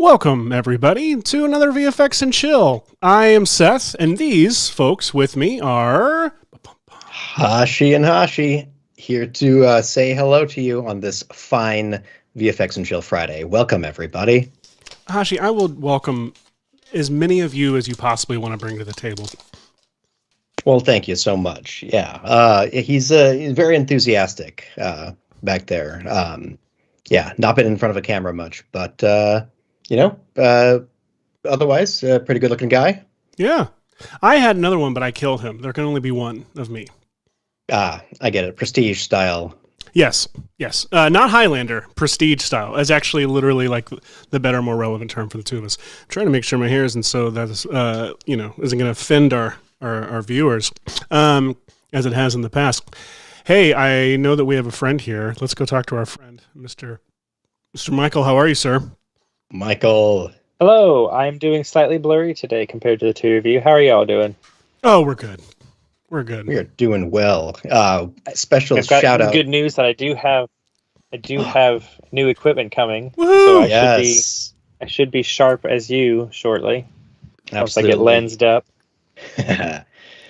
Welcome, everybody, to another VFX and Chill. I am Seth, and these folks with me are... Hashi and Hashi, here to say hello to you on this fine VFX and Chill Friday. Welcome, everybody. Hashi, I will welcome as many of you as you possibly want to bring to the table. Well, thank you so much. Yeah, he's very enthusiastic back there. Not been in front of a camera much, but... otherwise, a pretty good-looking guy. Yeah. I had another one, but I killed him. There can only be one of me. I get it. Prestige style. Yes. Not Highlander, prestige style. It's actually literally like the better, more relevant term for the two of us. I'm trying to make sure my hair isn't so that is, isn't going to offend our viewers, as it has in the past. Hey, I know that we have a friend here. Let's go talk to our friend, Mr. Michael. How are you, sir? Michael. Hello, I'm doing slightly blurry today compared to the two of you. How are y'all doing? Oh, we're good. We're good. We are doing well. Special I've got shout out. Good news that I do have new equipment coming. Woo-hoo! So I should be sharp as you shortly. Once I Absolutely. get lensed up.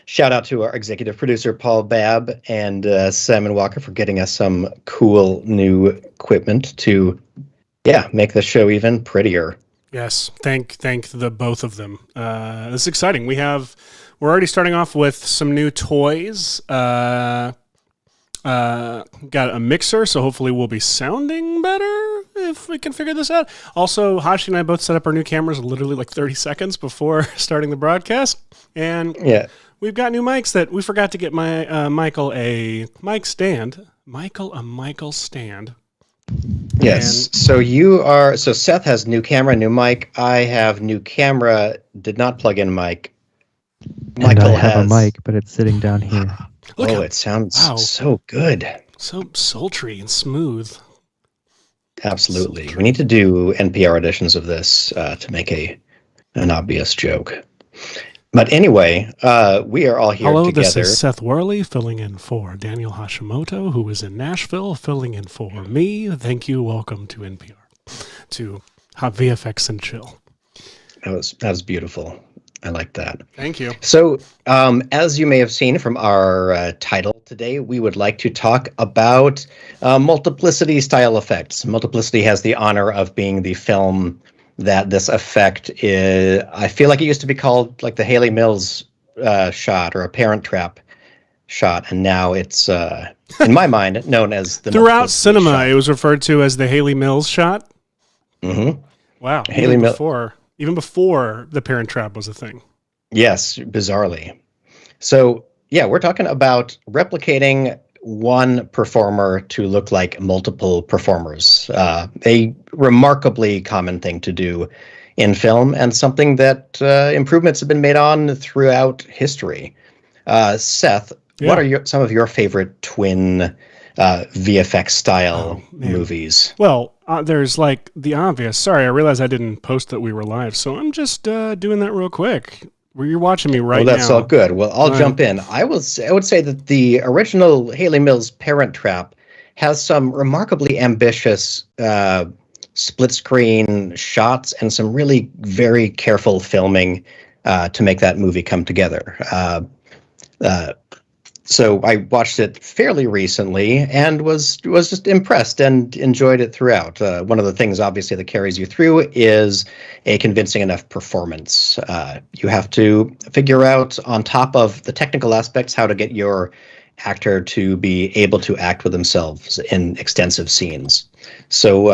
Shout out to our executive producer, Paul Babb, and Simon Walker for getting us some cool new equipment to, make the show even prettier. Yes, thank the both of them. This is exciting. We're already starting off with some new toys. Got a mixer, so hopefully we'll be sounding better if we can figure this out. Also, Hashi and I both set up our new cameras literally like 30 seconds before starting the broadcast, and we've got new mics that we forgot to get Michael a mic stand. Michael stand. Yes. So Seth has new camera, new mic. I have new camera, did not plug in mic. Michael and I have a mic, but it's sitting down here. It sounds so good. So sultry and smooth. Absolutely. We need to do NPR editions of this to make an obvious joke. But anyway, we are all here together. This is Seth Worley filling in for Daniel Hashimoto, who is in Nashville, filling in for me. Thank you. Welcome to NPR, to VFX and Chill. That was beautiful. I like that. Thank you. So, as you may have seen from our title today, we would like to talk about multiplicity style effects. Multiplicity has the honor of being the film that this effect is, I feel like it used to be called like the Haley Mills shot or a Parent Trap shot, and now it's, in my mind, known as the Throughout cinema, shot. It was referred to as the Haley Mills shot? Mm-hmm. Wow. Even before the Parent Trap was a thing. Yes, bizarrely. So, we're talking about replicating one performer to look like multiple performers. A remarkably common thing to do in film, and something that improvements have been made on throughout history. Seth, what are some of your favorite twin VFX style movies? Well, there's like the obvious. Sorry, I realized I didn't post that we were live, so I'm just doing that real quick. You're watching me right now. Well, that's all good. Well, I'll jump in. I would say that the original Haley Mills Parent Trap has some remarkably ambitious split screen shots and some really very careful filming to make that movie come together. So I watched it fairly recently and was just impressed and enjoyed it throughout. One of the things, obviously, that carries you through is a convincing enough performance. You have to figure out, on top of the technical aspects, how to get your actor to be able to act with themselves in extensive scenes. So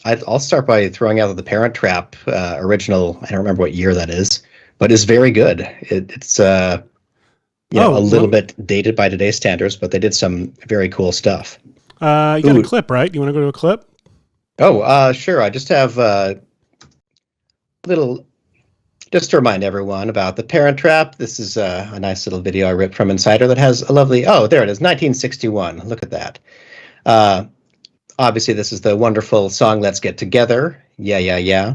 I'll start by throwing out the Parent Trap original. I don't remember what year that is, but it's very good. It's a little bit dated by today's standards, but they did some very cool stuff. You got a clip, right? You want to go to a clip? Oh, sure. I just have just to remind everyone about the Parent Trap. This is a nice little video I ripped from Insider that has a lovely, there it is, 1961. Look at that. Obviously, this is the wonderful song, Let's Get Together. Yeah.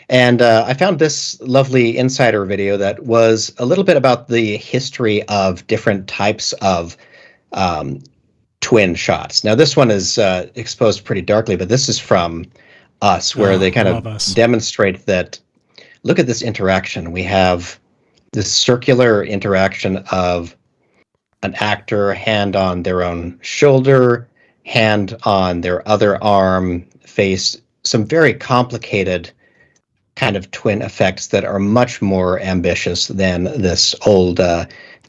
And I found this lovely Insider video that was a little bit about the history of different types of twin shots. Now, this one is exposed pretty darkly, but this is from Us, where they kind of Us. demonstrate that, look at this interaction. We have this circular interaction of an actor, hand on their own shoulder, hand on their other arm, face, some very complicated kind of twin effects that are much more ambitious than this old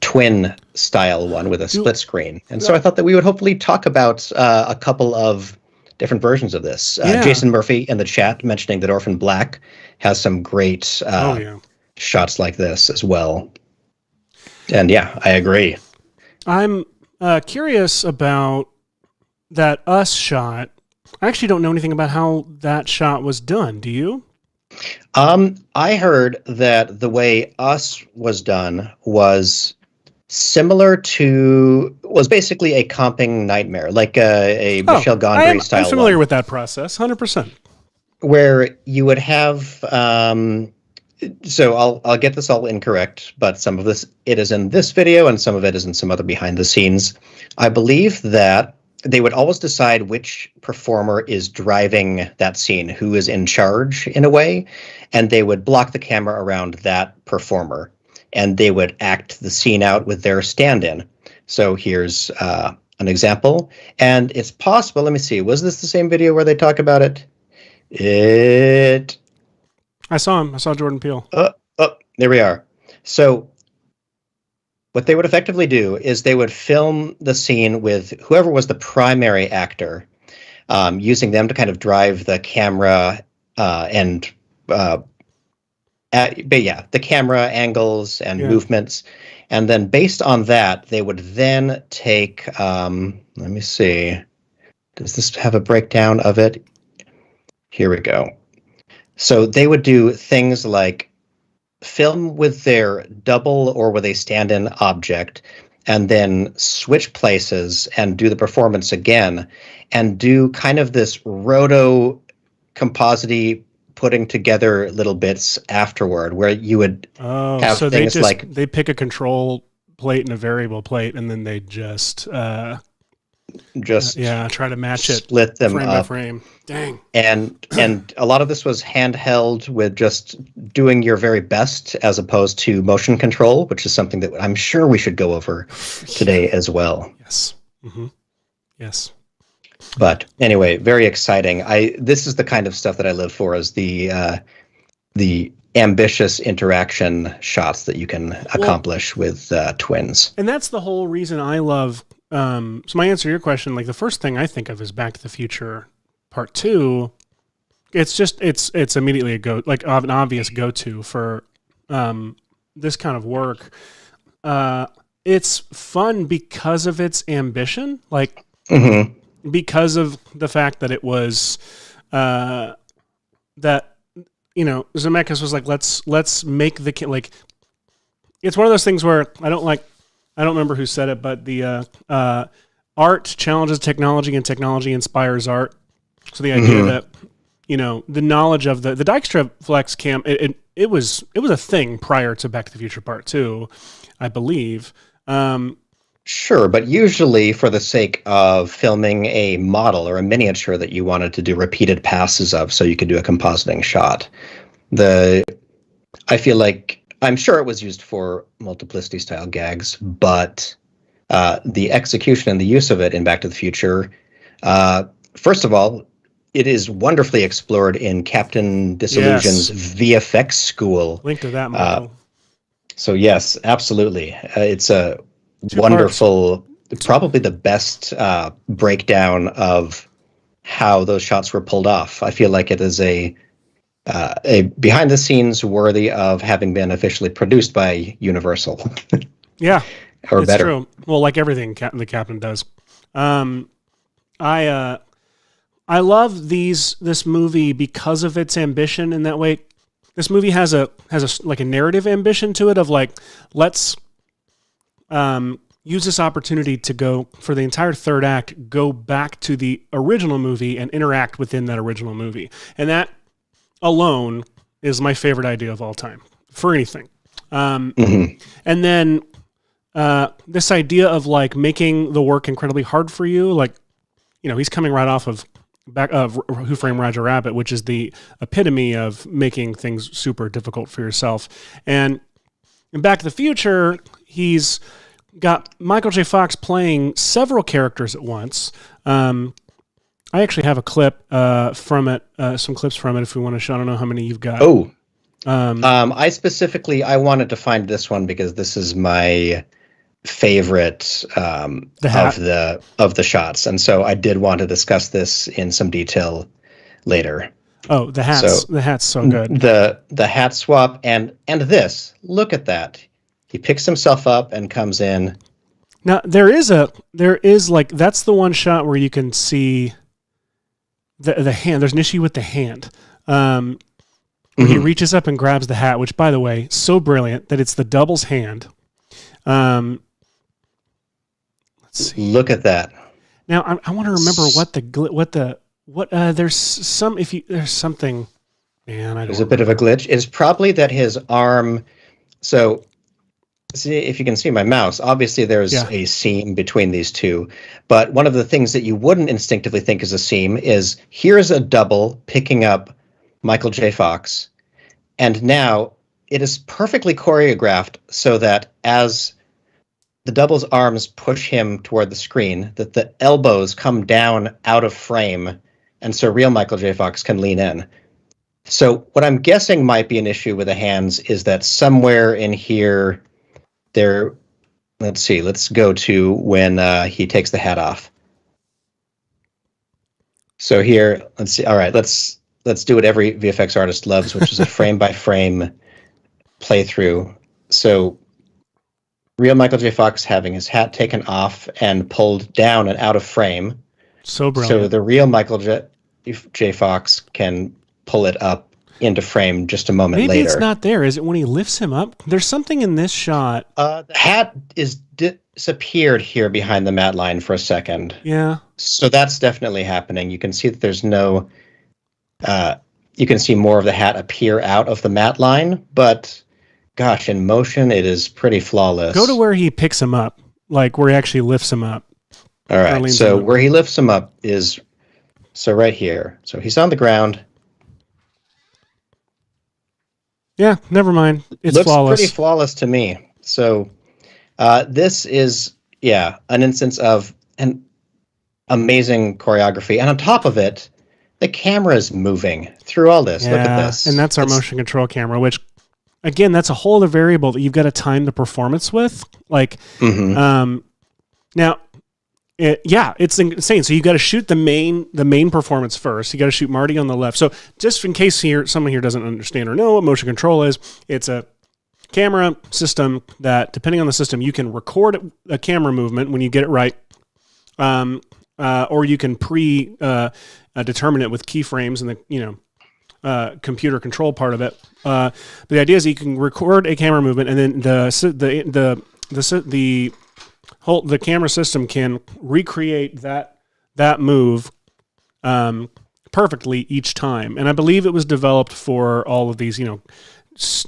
twin style one with a split screen. And so I thought that we would hopefully talk about a couple of different versions of this. Jason Murphy in the chat mentioning that Orphan Black has some great shots like this as well. And yeah, I agree. I'm curious about that Us shot. I actually don't know anything about how that shot was done. Do you? I heard that the way Us was done was similar to, was basically a comping nightmare, like a Michel Gondry style. I'm familiar with that process, 100%. Where you would have, so I'll get this all incorrect, but some of this, it is in this video and some of it is in some other behind the scenes. I believe that they would always decide which performer is driving that scene, who is in charge in a way, and they would block the camera around that performer, and they would act the scene out with their stand-in. So here's an example, and it's possible, let me see, was this the same video where they talk about it? I saw him. I saw Jordan Peele. There we are. So what they would effectively do is they would film the scene with whoever was the primary actor, using them to kind of drive the camera the camera angles and movements. And then based on that, they would then take, let me see, does this have a breakdown of it? Here we go. So they would do things like film with their double or with a stand-in object, and then switch places and do the performance again, and do kind of this roto composite putting together little bits afterward, where you would have so things they pick a control plate and a variable plate, and then they just try to match it, split them frame up by frame. Dang. And a lot of this was handheld with just doing your very best, as opposed to motion control, which is something that I'm sure we should go over today as well. Yes. Mm-hmm. Yes. But anyway, very exciting. This is the kind of stuff that I live for, is the ambitious interaction shots that you can accomplish with twins. And that's the whole reason I love. So my answer to your question, like the first thing I think of is Back to the Future Part 2. It's immediately an obvious go-to for this kind of work. It's fun because of its ambition, like because of the fact that it was that Zemeckis was like, let's make the kid, like, it's one of those things where I don't remember who said it, but the art challenges technology and technology inspires art. So the idea that, the knowledge of the Dijkstra Flex cam, it was a thing prior to Back to the Future Part 2, I believe. Sure, but usually for the sake of filming a model or a miniature that you wanted to do repeated passes of, so you could do a compositing shot. I feel like, I'm sure it was used for multiplicity style gags, but the execution and the use of it in Back to the Future, first of all, it is wonderfully explored in Captain Disillusion's VFX school. Link to that model. So yes, absolutely. It's a wonderful, probably the best breakdown of how those shots were pulled off. I feel like it is a behind the scenes worthy of having been officially produced by Universal. Yeah, or it's better. True. Well, like everything the Captain does. I love this movie because of its ambition in that way. This movie has a like a narrative ambition to it of like, let's use this opportunity to go for the entire third act, go back to the original movie and interact within that original movie. And that alone is my favorite idea of all time for anything. And then this idea of like making the work incredibly hard for you, like, he's coming right off of Who Framed Roger Rabbit, which is the epitome of making things super difficult for yourself. And in Back to the Future, he's got Michael J. Fox playing several characters at once. I actually have a clip from it, some clips from it if we want to show. I don't know how many you've got. Oh, I wanted to find this one because this is my favorite of the shots, and so I did want to discuss this in some detail later. Oh, the hats! The hat's so good. The hat swap and this. Look at that. He picks himself up and comes in. Now there is like that's the one shot where you can see the hand. There's an issue with the hand. He reaches up and grabs the hat, which, by the way, so brilliant that it's the double's hand. Let's see. Look at that. Now I want to remember there's something. Man, I don't. There's a bit of a glitch. It's probably that his arm. So, see if you can see my mouse. Obviously, there's a seam between these two. But one of the things that you wouldn't instinctively think is a seam is here's a double picking up Michael J. Fox, and now it is perfectly choreographed so that as the double's arms push him toward the screen, that the elbows come down out of frame, and so real Michael J. Fox can lean in. So what I'm guessing might be an issue with the hands is that somewhere in here, let's see, let's go to when he takes the hat off. So here, let's see, all right, let's do what every VFX artist loves, which is a frame-by-frame playthrough. So real Michael J. Fox having his hat taken off and pulled down and out of frame. So brilliant. So the real Michael J. Fox can pull it up into frame just a moment later. Maybe it's not there. Is it when he lifts him up? There's something in this shot. The hat is disappeared here behind the matte line for a second. Yeah. So that's definitely happening. You can see that there's no... you can see more of the hat appear out of the matte line, but gosh, in motion, it is pretty flawless. Go to where he picks him up, like where he actually lifts him up. All right, so where he lifts him up is, so right here. So he's on the ground. Yeah, never mind. It's Looks flawless. Pretty flawless to me. So this is, an instance of an amazing choreography. And on top of it, the camera is moving through all this. Look at this. And that's our motion control camera, which, again, that's a whole other variable that you've got to time the performance with. Like, now, it's insane. So you got to shoot the main performance first. You got to shoot Marty on the left. So just in case someone here doesn't understand or know what motion control is, it's a camera system that, depending on the system, you can record a camera movement when you get it right, or you can determine it with keyframes and the computer control part of it. But the idea is you can record a camera movement, and then the camera system can recreate that move perfectly each time. And I believe it was developed for all of these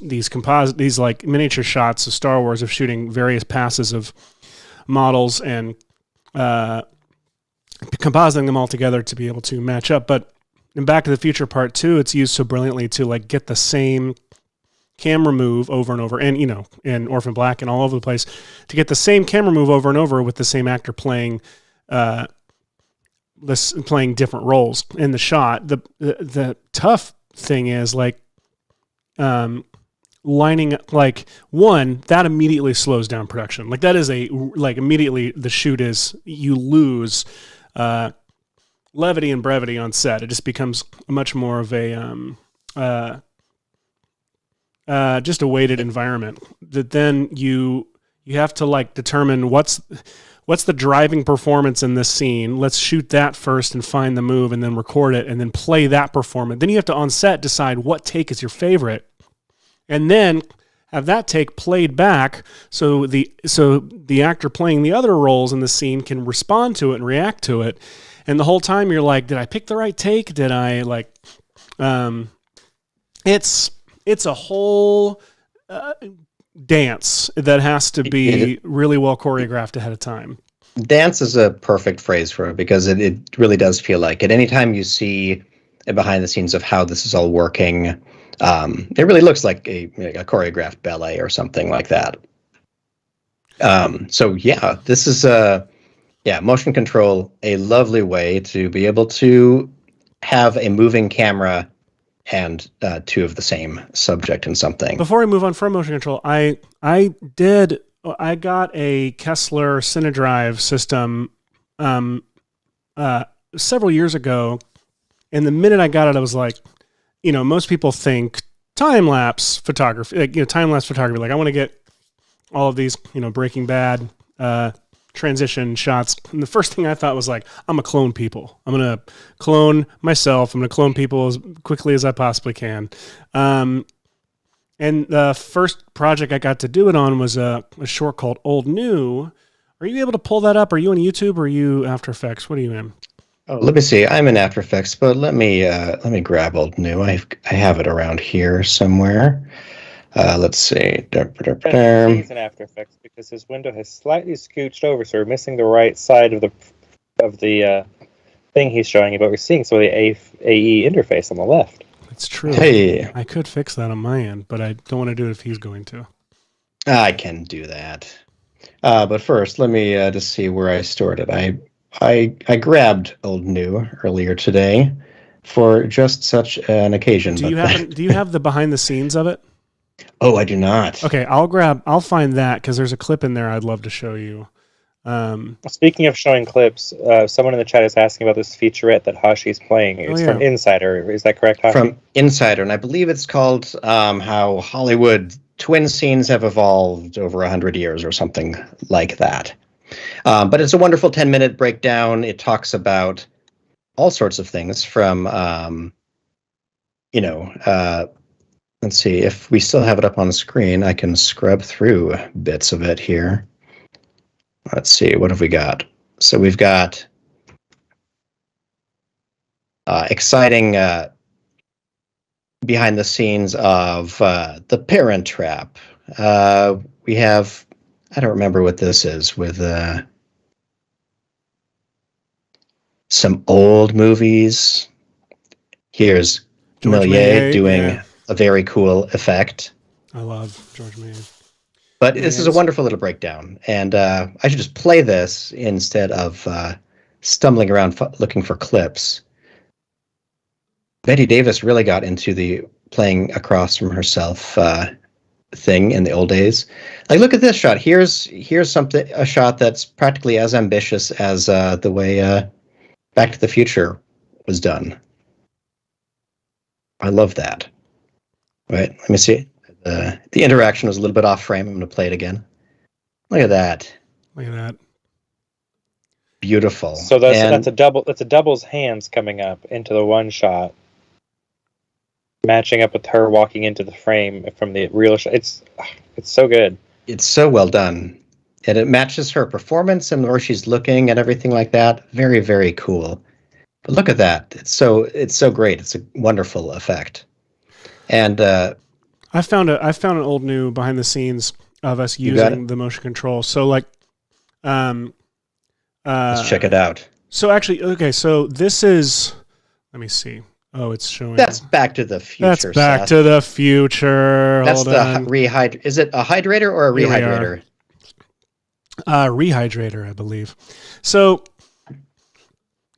these like miniature shots of Star Wars, of shooting various passes of models and compositing them all together to be able to match up. But in Back to the Future Part 2, it's used so brilliantly to like get the same camera move over and over, and in Orphan Black and all over the place, to get the same camera move over and over with the same actor playing different roles in the shot. The tough thing is like lining, like, one, that immediately slows down production. Like that is immediately the shoot is, you lose levity and brevity on set. It just becomes much more of a just a weighted environment. That then you have to like determine what's the driving performance in this scene. Let's shoot that first and find the move, and then record it, and then play that performance. Then you have to on set decide what take is your favorite, and then have that take played back so the actor playing the other roles in the scene can respond to it and react to it. And the whole time you're like, did I pick the right take? Did I like? It's a whole dance that has to be really well choreographed ahead of time. Dance is a perfect phrase for it because it really does feel like it. Anytime you see a behind the scenes of how this is all working, it really looks like a choreographed ballet or something like that. So yeah, this is motion control, a lovely way to be able to have a moving camera and two of the same subject in something. Before we move on from motion control, I got a Kessler Cinedrive system several years ago, and the minute I got it, I was like, most people think time-lapse photography, like, time-lapse photography. Like, I want to get all of these, Breaking Bad transition shots. And the first thing I thought was like, I'm going to clone people. I'm going to clone myself. I'm going to clone people as quickly as I possibly can. And the first project I got to do it on was a short called Old New. Are you able to pull that up? Are you on YouTube or are you After Effects? What are you in? Oh, let me see. I'm in After Effects, but let me grab Old New. I have it around here somewhere. Let's see. He's in After Effects because his window has slightly scooched over, so we're missing the right side of the thing he's showing you, but we're seeing some of the AE interface on the left. It's true. Hey, I could fix that on my end, but I don't want to do it if he's going to. I can do that. But first, let me just see where I stored it. I grabbed Old New earlier today for just such an occasion. Do you have the behind the scenes of it? Oh, I do not. Okay, I'll find that because there's a clip in there I'd love to show you. Speaking of showing clips, someone in the chat is asking about this featurette that Hashi's playing. It's from Insider. Is that correct, Hashi? From Insider, and I believe it's called How Hollywood Twin Scenes Have Evolved Over 100 Years or something like that. But it's a wonderful 10-minute breakdown. It talks about all sorts of things from, let's see, if we still have it up on the screen, I can scrub through bits of it here. Let's see, what have we got? So we've got exciting behind the scenes of The Parent Trap. We have, I don't remember what this is, with some old movies. Here's George Méliès doing a very cool effect. I love George Méliès. But this is a wonderful little breakdown, and I should just play this instead of stumbling around looking for clips. Bette Davis really got into the playing across from herself thing in the old days. Like, look at this shot. Here's a shot that's practically as ambitious as the way Back to the Future was done. I love that. Right, let me see. The interaction was a little bit off frame. I'm going to play it again. Look at that. Look at that. Beautiful. So that's a double. That's a double's hands coming up into the one shot, matching up with her walking into the frame from the real shot. It's so good. It's so well done, and it matches her performance and where she's looking and everything like that. Very, very cool. But look at that. It's so great. It's a wonderful effect. And I found an Old New behind the scenes of us using the motion control. So like, let's check it out. So actually, okay. So this is. Let me see. Oh, it's showing. That's Back to the Future. That's Back to the Future. That's the Is it a hydrator or a rehydrator? Rehydrator, I believe. So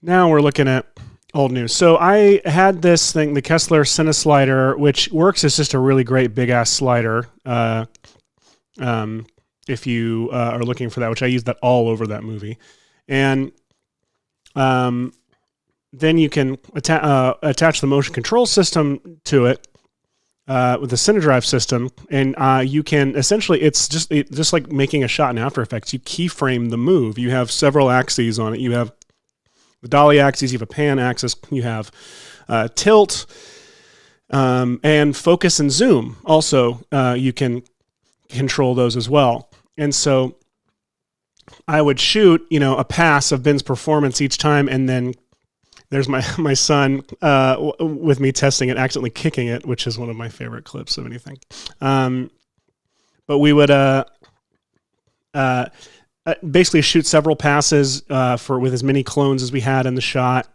now we're looking at Old New. So I had this thing, the Kessler Cineslider, which works as just a really great big ass slider. If you are looking for that, which I used that all over that movie, and then you can attach the motion control system to it with the Cinedrive system, and you can essentially, it's just like making a shot in After Effects. You keyframe the move. You have several axes on it. You have the dolly axis, you have a pan axis, you have tilt, and focus and zoom. Also, you can control those as well. And so I would shoot, a pass of Ben's performance each time, and then there's my son with me testing it, accidentally kicking it, which is one of my favorite clips of anything. But we would basically shoot several passes with as many clones as we had in the shot,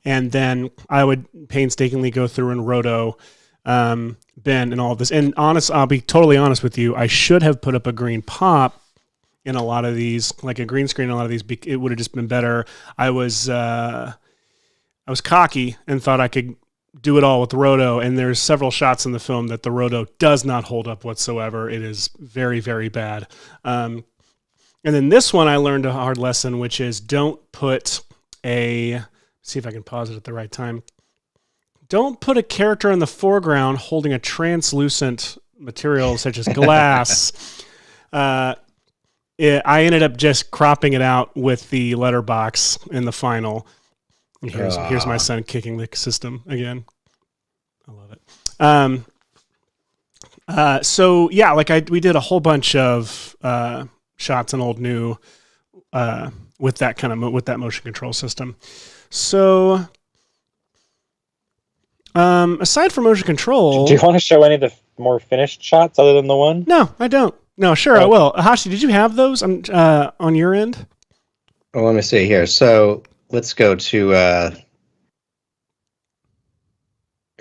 and then I would painstakingly go through and roto, bend, and all of this. And I'll be totally honest with you, I should have put up a green pop in a lot of these, like a green screen in a lot of these. It would have just been better. I was cocky and thought I could do it all with the roto, and there's several shots in the film that the roto does not hold up whatsoever. It is very, very bad. And then this one I learned a hard lesson, which is don't put see if I can pause it at the right time. Don't put a character in the foreground holding a translucent material such as glass. I ended up just cropping it out with the letterbox in the final. Here's my son kicking the system again. I love it. So yeah, we did a whole bunch of shots in old new with that motion control system. So aside from motion control, do you want to show any of the more finished shots other than the one? No, I don't. No, sure, I will. Hashi, did you have those on your end? Well, let me see here. So let's go to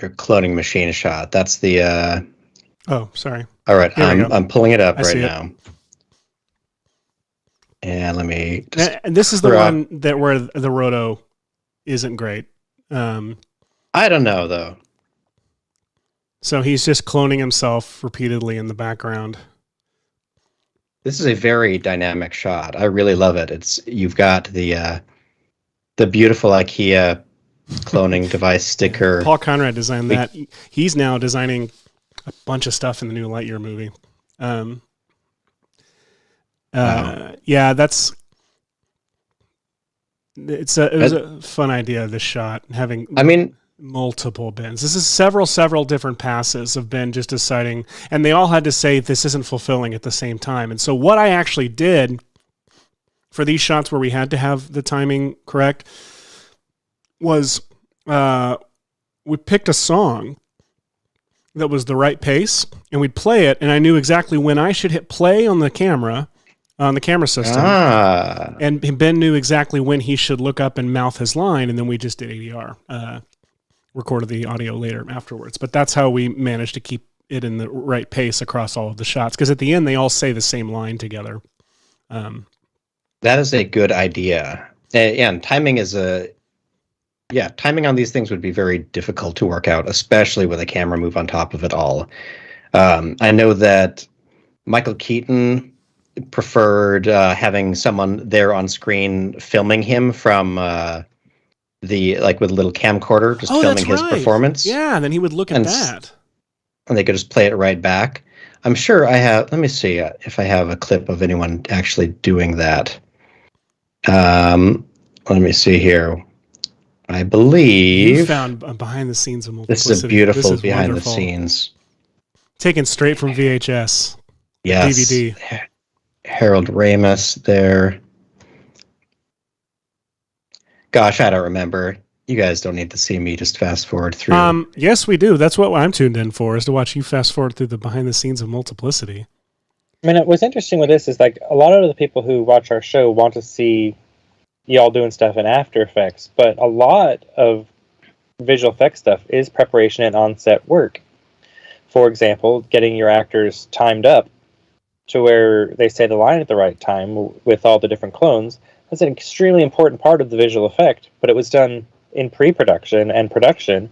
your cloning machine shot. That's the. Oh, sorry. All right, I'm pulling it up right now. And let me. And this is the one where the roto isn't great. I don't know though. So he's just cloning himself repeatedly in the background. This is a very dynamic shot. I really love it. You've got the beautiful IKEA cloning device sticker. Paul Conrad designed that. He's now designing a bunch of stuff in the new Lightyear movie. Yeah, it was a fun idea, this shot, having multiple bends. This is several different passes of Ben just deciding, and they all had to say this isn't fulfilling at the same time. And so what I actually did for these shots where we had to have the timing correct was we picked a song that was the right pace, and we'd play it, and I knew exactly when I should hit play on the camera system. And Ben knew exactly when he should look up and mouth his line, and then we just did ADR. Recorded the audio later afterwards. But that's how we managed to keep it in the right pace across all of the shots, because at the end they all say the same line together. That is a good idea. And timing timing on these things would be very difficult to work out, especially with a camera move on top of it all. I know that Michael Keaton preferred having someone there on screen filming him from with a little camcorder, just filming his performance. Yeah, and then he would look at that. And they could just play it right back. I'm sure I have, let me see if I have a clip of anyone actually doing that. Let me see here. I believe... You found a behind the scenes of Multiplicity. This is a beautiful behind the scenes. Taken straight from VHS. Yes. DVD. Harold Ramis there. Gosh, I don't remember. You guys don't need to see me just fast forward through. Yes, we do. That's what I'm tuned in for, is to watch you fast forward through the behind the scenes of Multiplicity. I mean, what's interesting with this is like a lot of the people who watch our show want to see y'all doing stuff in After Effects, but a lot of visual effects stuff is preparation and on-set work. For example, getting your actors timed up to where they say the line at the right time with all the different clones. That's an extremely important part of the visual effect, but it was done in pre-production and production.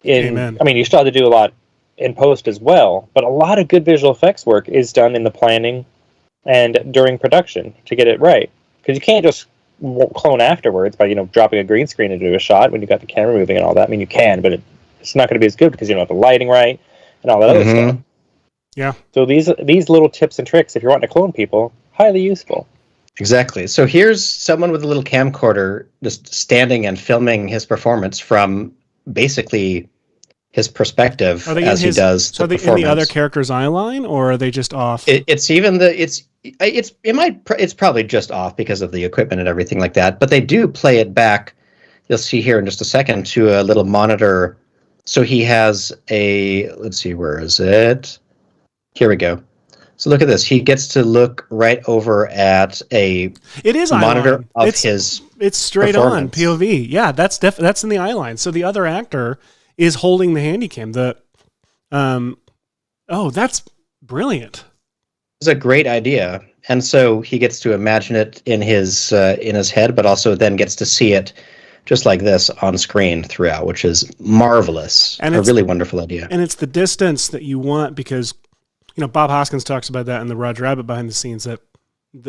Amen. I mean, you still have to do a lot in post as well, but a lot of good visual effects work is done in the planning and during production to get it right. Because you can't just clone afterwards by dropping a green screen into a shot when you got the camera moving and all that. I mean, you can, but it's not going to be as good because you don't have the lighting right and all that other stuff. Yeah. So these little tips and tricks, if you're wanting to clone people, highly useful. Exactly. So here's someone with a little camcorder just standing and filming his performance from basically his perspective as he does the performance. So are they in the other character's eye line, or are they just off? It's probably just off because of the equipment and everything like that. But they do play it back. You'll see here in just a second to a little monitor. So he has let's see, where is it? Here we go. So look at this. He gets to look right over at a monitor of his. It's straight on POV. Yeah, that's in the eye line. So the other actor is holding the Handycam. That's brilliant. It's a great idea, and so he gets to imagine it in his head, but also then gets to see it just like this on screen throughout, which is marvelous. And a really wonderful idea. And it's the distance that you want because, Bob Hoskins talks about that in the Roger Rabbit behind the scenes that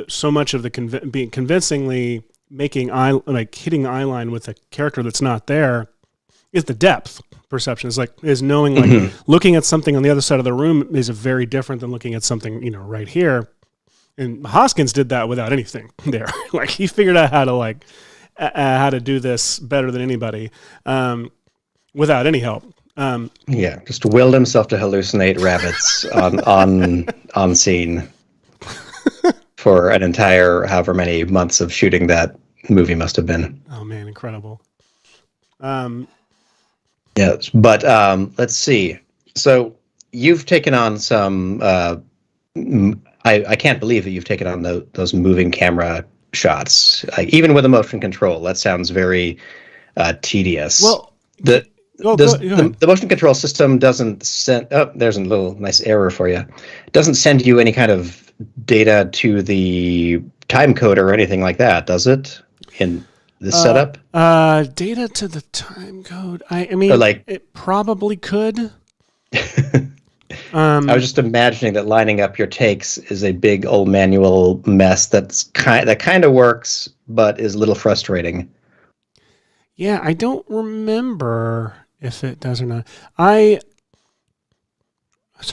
so much of the being convincingly making hitting the eye line with a character that's not there is the depth perception. Is knowing looking at something on the other side of the room is very different than looking at something right here. And Hoskins did that without anything there. He figured out how to do this better than anybody without any help. Just willed himself to hallucinate rabbits on scene for an entire however many months of shooting that movie must have been. Oh man, incredible. Yes, but let's see. So you've taken on some. I can't believe that you've taken on those moving camera shots, even with a motion control. That sounds very tedious. Well, the motion control system doesn't send. Oh, there's a little nice error for you. It doesn't send you any kind of data to the time coder or anything like that, does it? In this setup, data to the time code. I mean, it probably could. I was just imagining that lining up your takes is a big old manual mess that kind of works, but is a little frustrating. Yeah, I don't remember if it does or not. I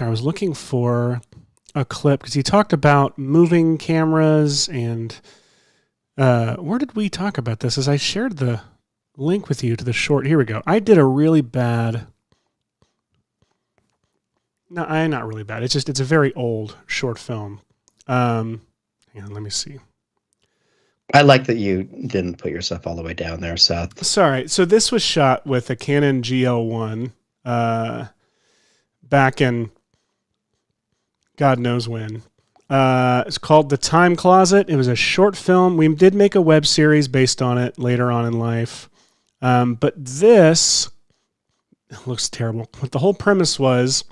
was looking for a clip because he talked about moving cameras and where did we talk about this? As I shared the link with you to the short. Here we go. I did a really bad. No, I'm not really bad. It's a very old short film. Hang on, let me see. I like that you didn't put yourself all the way down there, Seth. Sorry. So this was shot with a Canon GL1 back in God knows when. It's called The Time Closet. It was a short film. We did make a web series based on it later on in life. But this looks terrible. But the whole premise was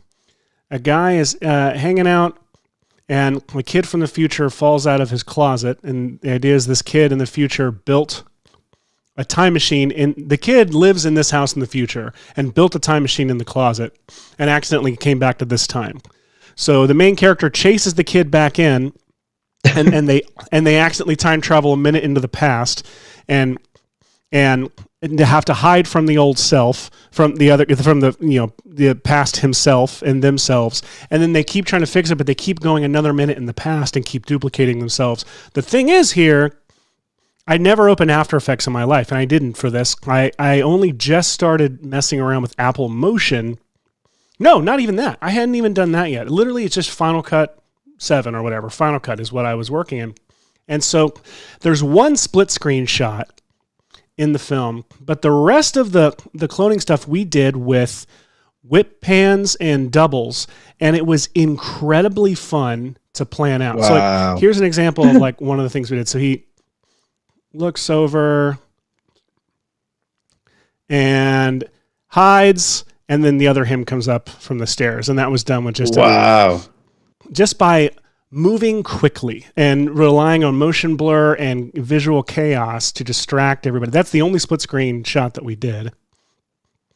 a guy is hanging out and a kid from the future falls out of his closet. And the idea is this kid in the future built a time machine. And the kid lives in this house in the future and built a time machine in the closet and accidentally came back to this time. So the main character chases the kid back in and they accidentally time travel a minute into the past and they have to hide from the old self, from the past himself and themselves. And then they keep trying to fix it, but they keep going another minute in the past and keep duplicating themselves. The thing is here, I never opened After Effects in my life, and I didn't for this. I only just started messing around with Apple Motion. No, not even that. I hadn't even done that yet. Literally, it's just Final Cut 7 or whatever. Final Cut is what I was working in. And so there's one split screen shot in the film, but the rest of the cloning stuff we did with whip pans and doubles, and it was incredibly fun to plan out. Wow. So here's an example of one of the things we did. So he looks over and hides, and then the other him comes up from the stairs, and that was done with just by moving quickly and relying on motion blur and visual chaos to distract everybody. That's the only split screen shot that we did.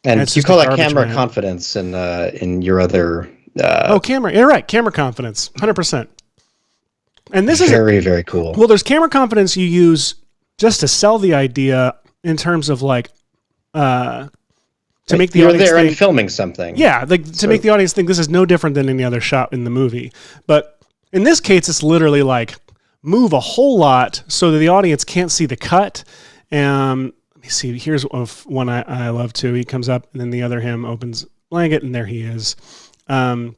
And you call that camera confidence in your other... camera. You're right. Camera confidence. 100%. And this is very, very cool. Well, there's camera confidence you use just to sell the idea in terms of to make the audience there and filming something. Yeah, to make the audience think this is no different than any other shot in the movie. But in this case, it's literally move a whole lot so that the audience can't see the cut. Let me see. Here's one I love too. He comes up, and then the other him opens blanket, and there he is. My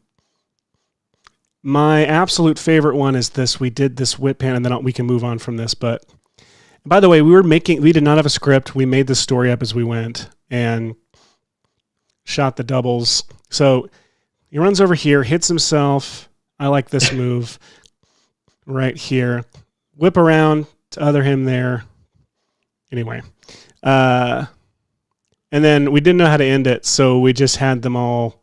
absolute favorite one is this. We did this whip pan, and then we can move on from this. But by the way, we did not have a script. We made this story up as we went and shot the doubles. So he runs over here, hits himself. I like this move right here. Whip around to other him there. Anyway. And then we didn't know how to end it, so we just had them all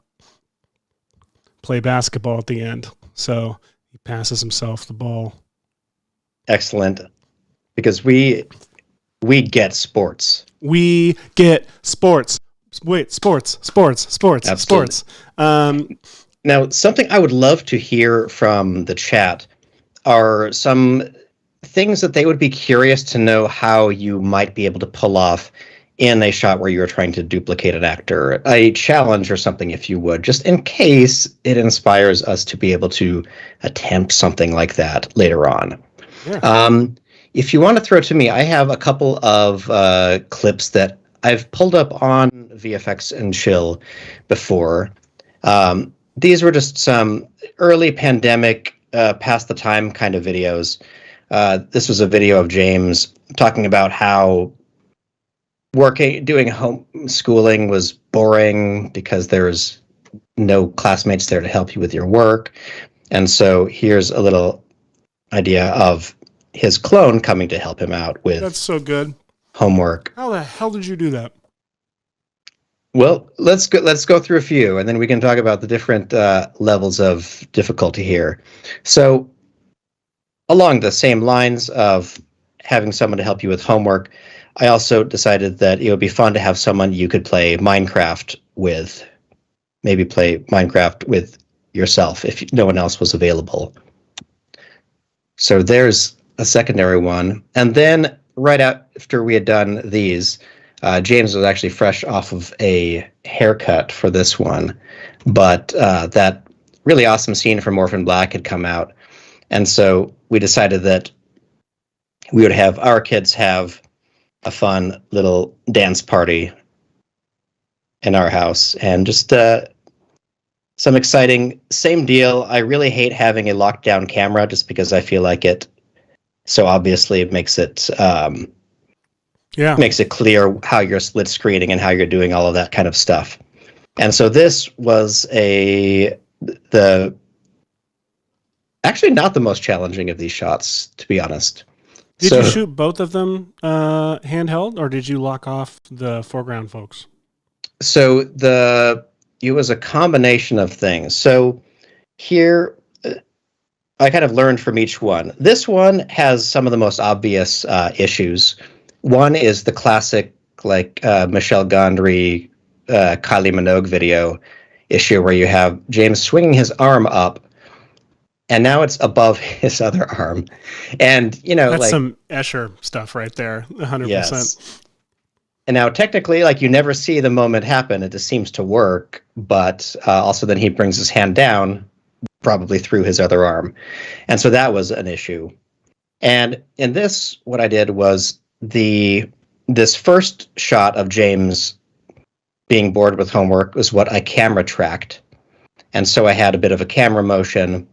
play basketball at the end. So he passes himself the ball. Excellent. Because we get sports. We get sports. Wait, sports. Absolutely. Sports. Now, something I would love to hear from the chat are some things that they would be curious to know how you might be able to pull off in a shot where you're trying to duplicate an actor. A challenge or something, if you would, just in case it inspires us to be able to attempt something like that later on. Yeah. If you want to throw to me, I have a couple of clips that I've pulled up on VFX and Chill before. These were just some early pandemic, past the time kind of videos. This was a video of James talking about how doing homeschooling was boring because there's no classmates there to help you with your work. And so here's a little idea of his clone coming to help him out with That's so good. Homework. How the hell did you do that? Well, let's go through a few, and then we can talk about the different levels of difficulty here. So, along the same lines of having someone to help you with homework, I also decided that it would be fun to have someone you could play Minecraft with. Maybe play Minecraft with yourself if no one else was available. So there's a secondary one. And then right after we had done these, James was actually fresh off of a haircut for this one. But that really awesome scene from Orphan Black had come out. And so we decided that we would have our kids have a fun little dance party in our house. And just some exciting, same deal. I really hate having a lockdown camera just because I feel like it so obviously makes it makes it clear how you're split screening and how you're doing all of that kind of stuff. And so this was actually not the most challenging of these shots, to be honest. Did you shoot both of them handheld, or did you lock off the foreground folks? So it was a combination of things. So here, I kind of learned from each one. This one has some of the most obvious issues. One is the classic, like Michel Gondry, Kylie Minogue video issue where you have James swinging his arm up, and now it's above his other arm. And, that's like some Escher stuff right there, 100%. Yes. And now technically, like, you never see the moment happen. It just seems to work. But also then he brings his hand down, probably through his other arm. And so that was an issue. And in this, what I did was this first shot of James being bored with homework was what I camera tracked. And so I had a bit of a camera motion.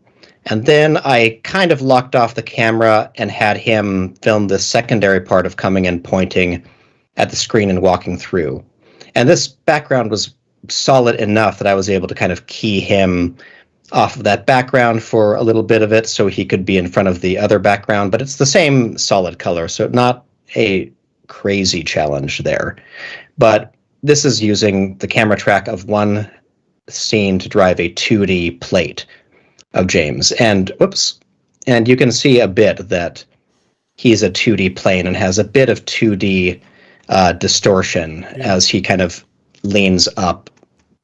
And then I kind of locked off the camera and had him film the secondary part of coming and pointing at the screen and walking through. And this background was solid enough that I was able to kind of key him off of that background for a little bit of it so he could be in front of the other background, but it's the same solid color, so not a crazy challenge there. But this is using the camera track of one scene to drive a 2D plate of James. And you can see a bit that he's a 2D plane and has a bit of 2D distortion as he kind of leans up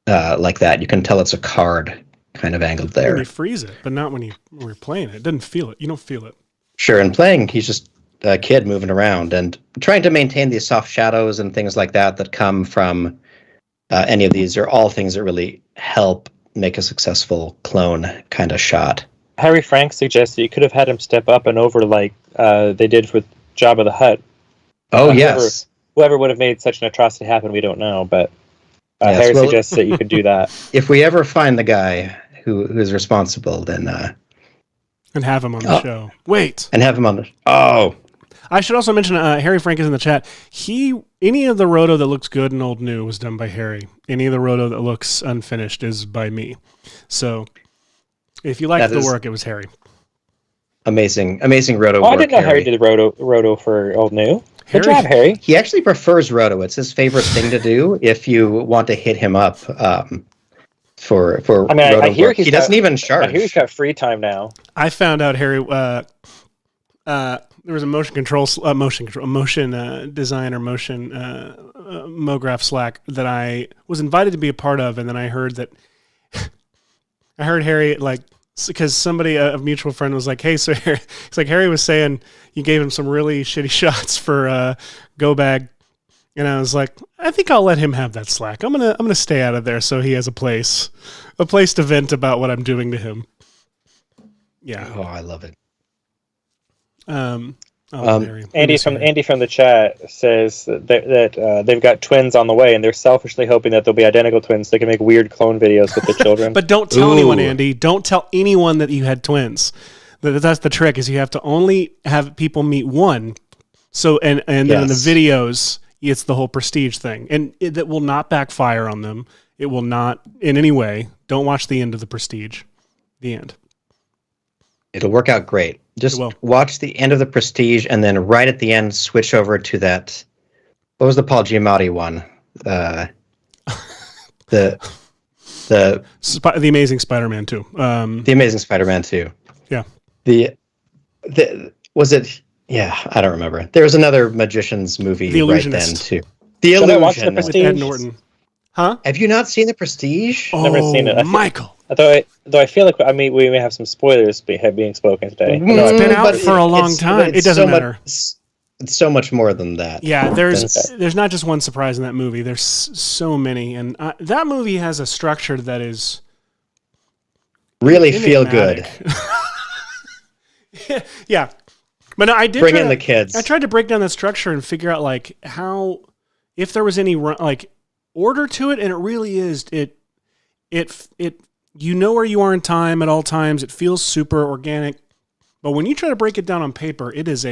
like that. You can tell it's a card kind of angled there. When you freeze it, but not when you're playing it. It doesn't feel it. You don't feel it. Sure, in playing, he's just a kid moving around and trying to maintain these soft shadows and things like that come from any of these are all things that really help make a successful clone kind of shot. Harry Frank suggests that you could have had him step up and over like they did with Jabba the Hutt. Oh, yes. Whoever would have made such an atrocity happen, we don't know, but Harry suggests that you could do that. If we ever find the guy who is responsible, then... and have him on the show. Wait! And have him on the... Oh! I should also mention, Harry Frank is in the chat. Any of the roto that looks good and old new was done by Harry. Any of the roto that looks unfinished is by me. So If you liked the work, it was Harry. Amazing roto work. I didn't know Harry did roto for Old New. Good job, Harry. He actually prefers roto. It's his favorite thing to do if you want to hit him up for roto I hear work. He doesn't even charge. I hear he's got free time now. I found out Harry. There was a motion design or motion MoGraph Slack that I was invited to be a part of, and then I heard that I heard Harry because somebody, a mutual friend, was like, "Hey, so it's like Harry was saying you gave him some really shitty shots for Go Bag," and I was like, "I think I'll let him have that slack. I'm gonna stay out of there so he has a place to vent about what I'm doing to him." Yeah. Oh, I love it. Andy from the chat says that they've got twins on the way, and they're selfishly hoping that they'll be identical twins so they can make weird clone videos with the children. But don't tell anyone, Andy. Don't tell anyone that you had twins. That's the trick. Is you have to only have people meet one. So and then in the videos, it's the whole prestige thing, and that will not backfire on them. It will not in any way. Don't watch the end of the prestige. The end. It'll work out great. Just watch the end of the Prestige, and then right at the end, switch over to that. What was the Paul Giamatti one? The Amazing Spider-Man 2. The Amazing Spider-Man 2. Yeah. Was it? Yeah, I don't remember. There was another magician's movie right then too. The Illusion with Ed Norton. Huh? Have you not seen the Prestige? Never seen it. Michael. Though I feel like we may have some spoilers being spoken today. It's been out for a long time. It doesn't matter. It's so much more than that. Yeah, there's not just one surprise in that movie. There's so many, and that movie has a structure that is really feel good. Yeah, but no, I did bring in the kids. I tried to break down that structure and figure out how, if there was any order to it, and it really is. It you know where you are in time at all times. It feels super organic, but when you try to break it down on paper, it's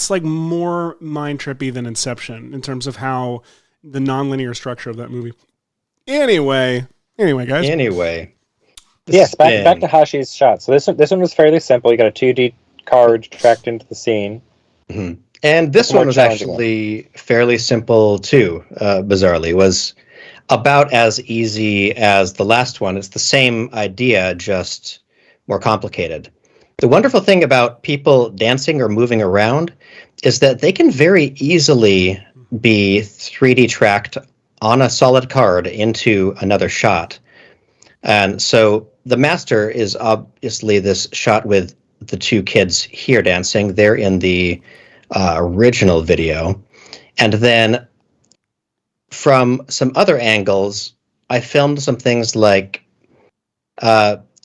like more mind trippy than Inception in terms of how the nonlinear structure of that movie. Anyway, guys. Yes, back to Hashi's shot. So this one was fairly simple. You got a 2D card tracked into the scene. Mm-hmm. And this one was actually fairly simple too, bizarrely. It was about as easy as the last one. It's the same idea, just more complicated. The wonderful thing about people dancing or moving around is that they can very easily be 3D tracked on a solid card into another shot. And so the master is obviously this shot with the two kids here dancing. They're in the original video. And then from some other angles, I filmed some things like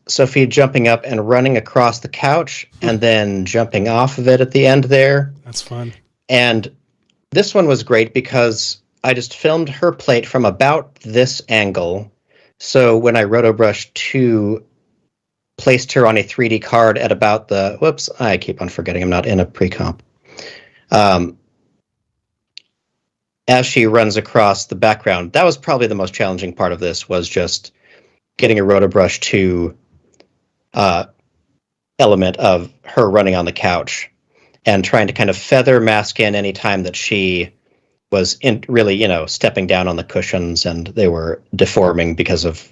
Sophie jumping up and running across the couch and then jumping off of it at the end there. That's fun. And this one was great because I just filmed her plate from about this angle. So when I RotoBrush 2 placed her on a 3D card at about the... Whoops, I keep on forgetting I'm not in a pre-comp. As she runs across the background, that was probably the most challenging part of this, was just getting a RotoBrush 2 element of her running on the couch and trying to kind of feather mask in any time that she was really, stepping down on the cushions and they were deforming because of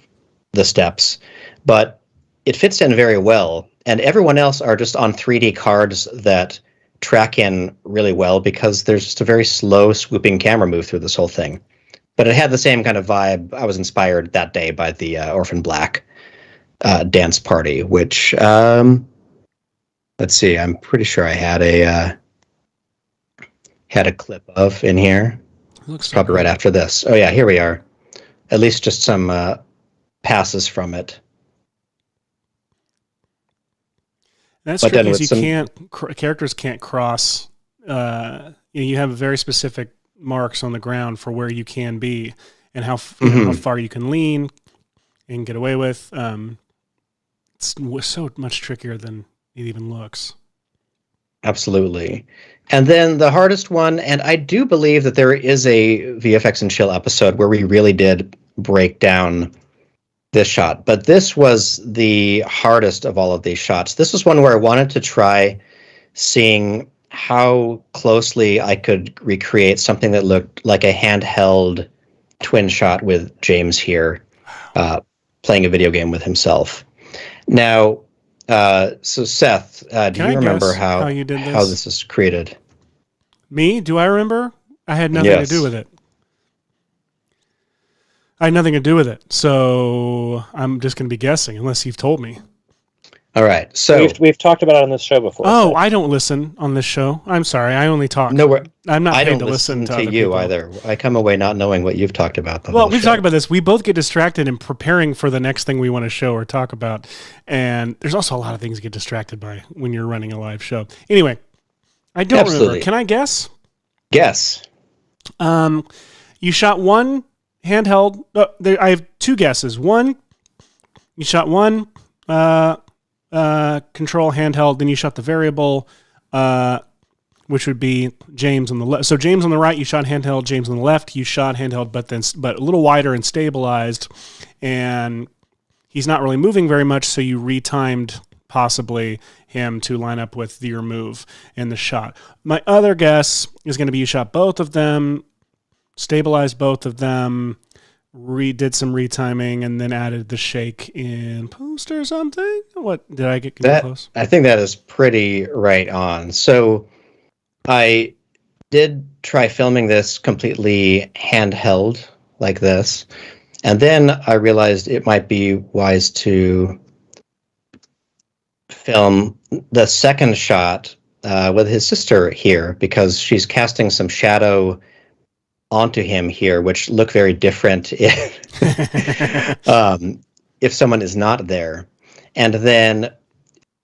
the steps. But it fits in very well. And everyone else are just on 3D cards that track in really well because there's just a very slow swooping camera move through this whole thing. But it had the same kind of vibe. I was inspired that day by the Orphan Black dance party, which, let's see, I'm pretty sure I had a clip of in here. Looks probably so right after this. Oh yeah, here we are. At least just some passes from it. That's tricky because characters can't cross. You have very specific marks on the ground for where you can be and how far you can lean and get away with. It's so much trickier than it even looks. Absolutely. And then the hardest one, and I do believe that there is a VFX and Chill episode where we really did break down this shot. But this was the hardest of all of these shots. This was one where I wanted to try seeing how closely I could recreate something that looked like a handheld twin shot with James here, playing a video game with himself. Now, so Seth, do you remember how you did this? How this is created? Me? Do I remember? I had nothing to do with it. I had nothing to do with it, so I'm just going to be guessing unless you've told me. All right, so we've talked about it on this show before. Oh, so. I don't listen on this show. I'm sorry, I only talk. No, I'm not I paid don't to listen to you people. either. I come away not knowing what you've talked about. Well, we've talked about this. We both get distracted in preparing for the next thing we want to show or talk about, and there's also a lot of things you get distracted by when you're running a live show. Anyway, I don't remember. Can I guess? Guess. You shot one handheld. I have two guesses. One, you shot one control handheld, then you shot the variable, which would be James on the left. So James on the right, you shot handheld. James on the left, you shot handheld, but a little wider and stabilized, and he's not really moving very much. So you retimed possibly him to line up with your move in the shot. My other guess is going to be you shot both of them, stabilized both of them, did some retiming, and then added the shake in post or something. What did I get close? I think that is pretty right on. So I did try filming this completely handheld like this, and then I realized it might be wise to film the second shot with his sister here, because she's casting some shadow onto him here, which look very different if someone is not there. And then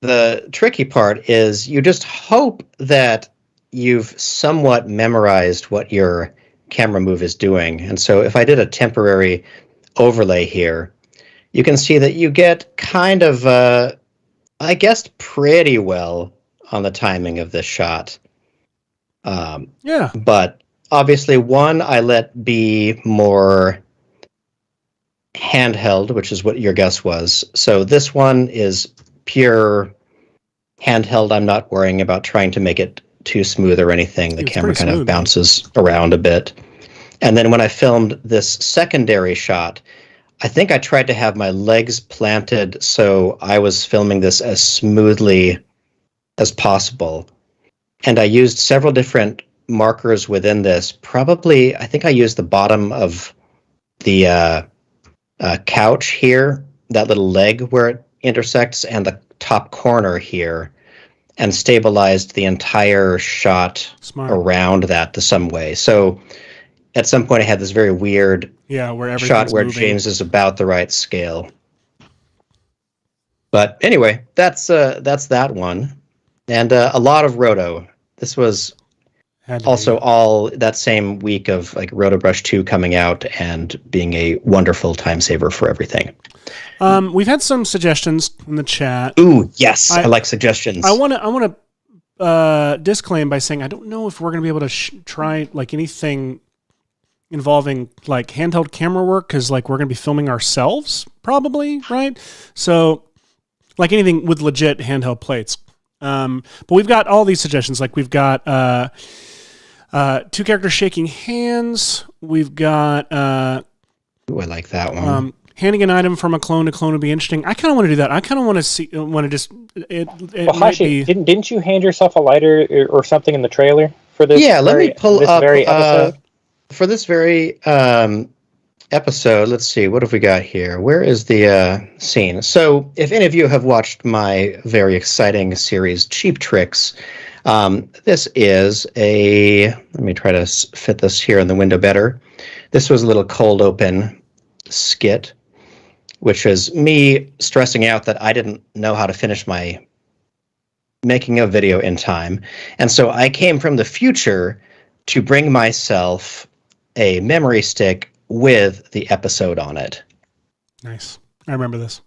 the tricky part is you just hope that you've somewhat memorized what your camera move is doing. And so if I did a temporary overlay here, you can see that you get kind of, I guessed pretty well on the timing of this shot. Yeah. But obviously, one I let be more handheld, which is what your guess was. So this one is pure handheld. I'm not worrying about trying to make it too smooth or anything. The camera kind of bounces around a bit. And then when I filmed this secondary shot, I think I tried to have my legs planted so I was filming this as smoothly as possible. And I used several different markers within this. Probably, I think I used the bottom of the couch here, that little leg where it intersects, and the top corner here, and stabilized the entire shot around that to some way. So at some point I had this very weird shot where James is about the right scale. But anyway, that's that one. And a lot of roto. This was also all that same week of like RotoBrush 2 coming out and being a wonderful time saver for everything. We've had some suggestions in the chat. Ooh, yes, I like suggestions. I want to disclaim by saying I don't know if we're going to be able to try like anything involving like handheld camera work, because like we're going to be filming ourselves probably, right? So like anything with legit handheld plates. But we've got all these suggestions. Like we've got two characters shaking hands. We've got ooh, I like that one. Handing an item from a clone to clone would be interesting. I kind of want to do that. I kind of want to just. Well, Hashi, didn't you hand yourself a lighter or something in the trailer for this? Yeah, let me pull up very episode. For this very episode. Let's see, what have we got here? Where is the scene? So, if any of you have watched my very exciting series, Cheap Tricks, this is a. Let me try to fit this here in the window better. This was a little cold open skit, which is me stressing out that I didn't know how to finish my making a video in time. And so I came from the future to bring myself a memory stick with the episode on it. Nice. I remember this.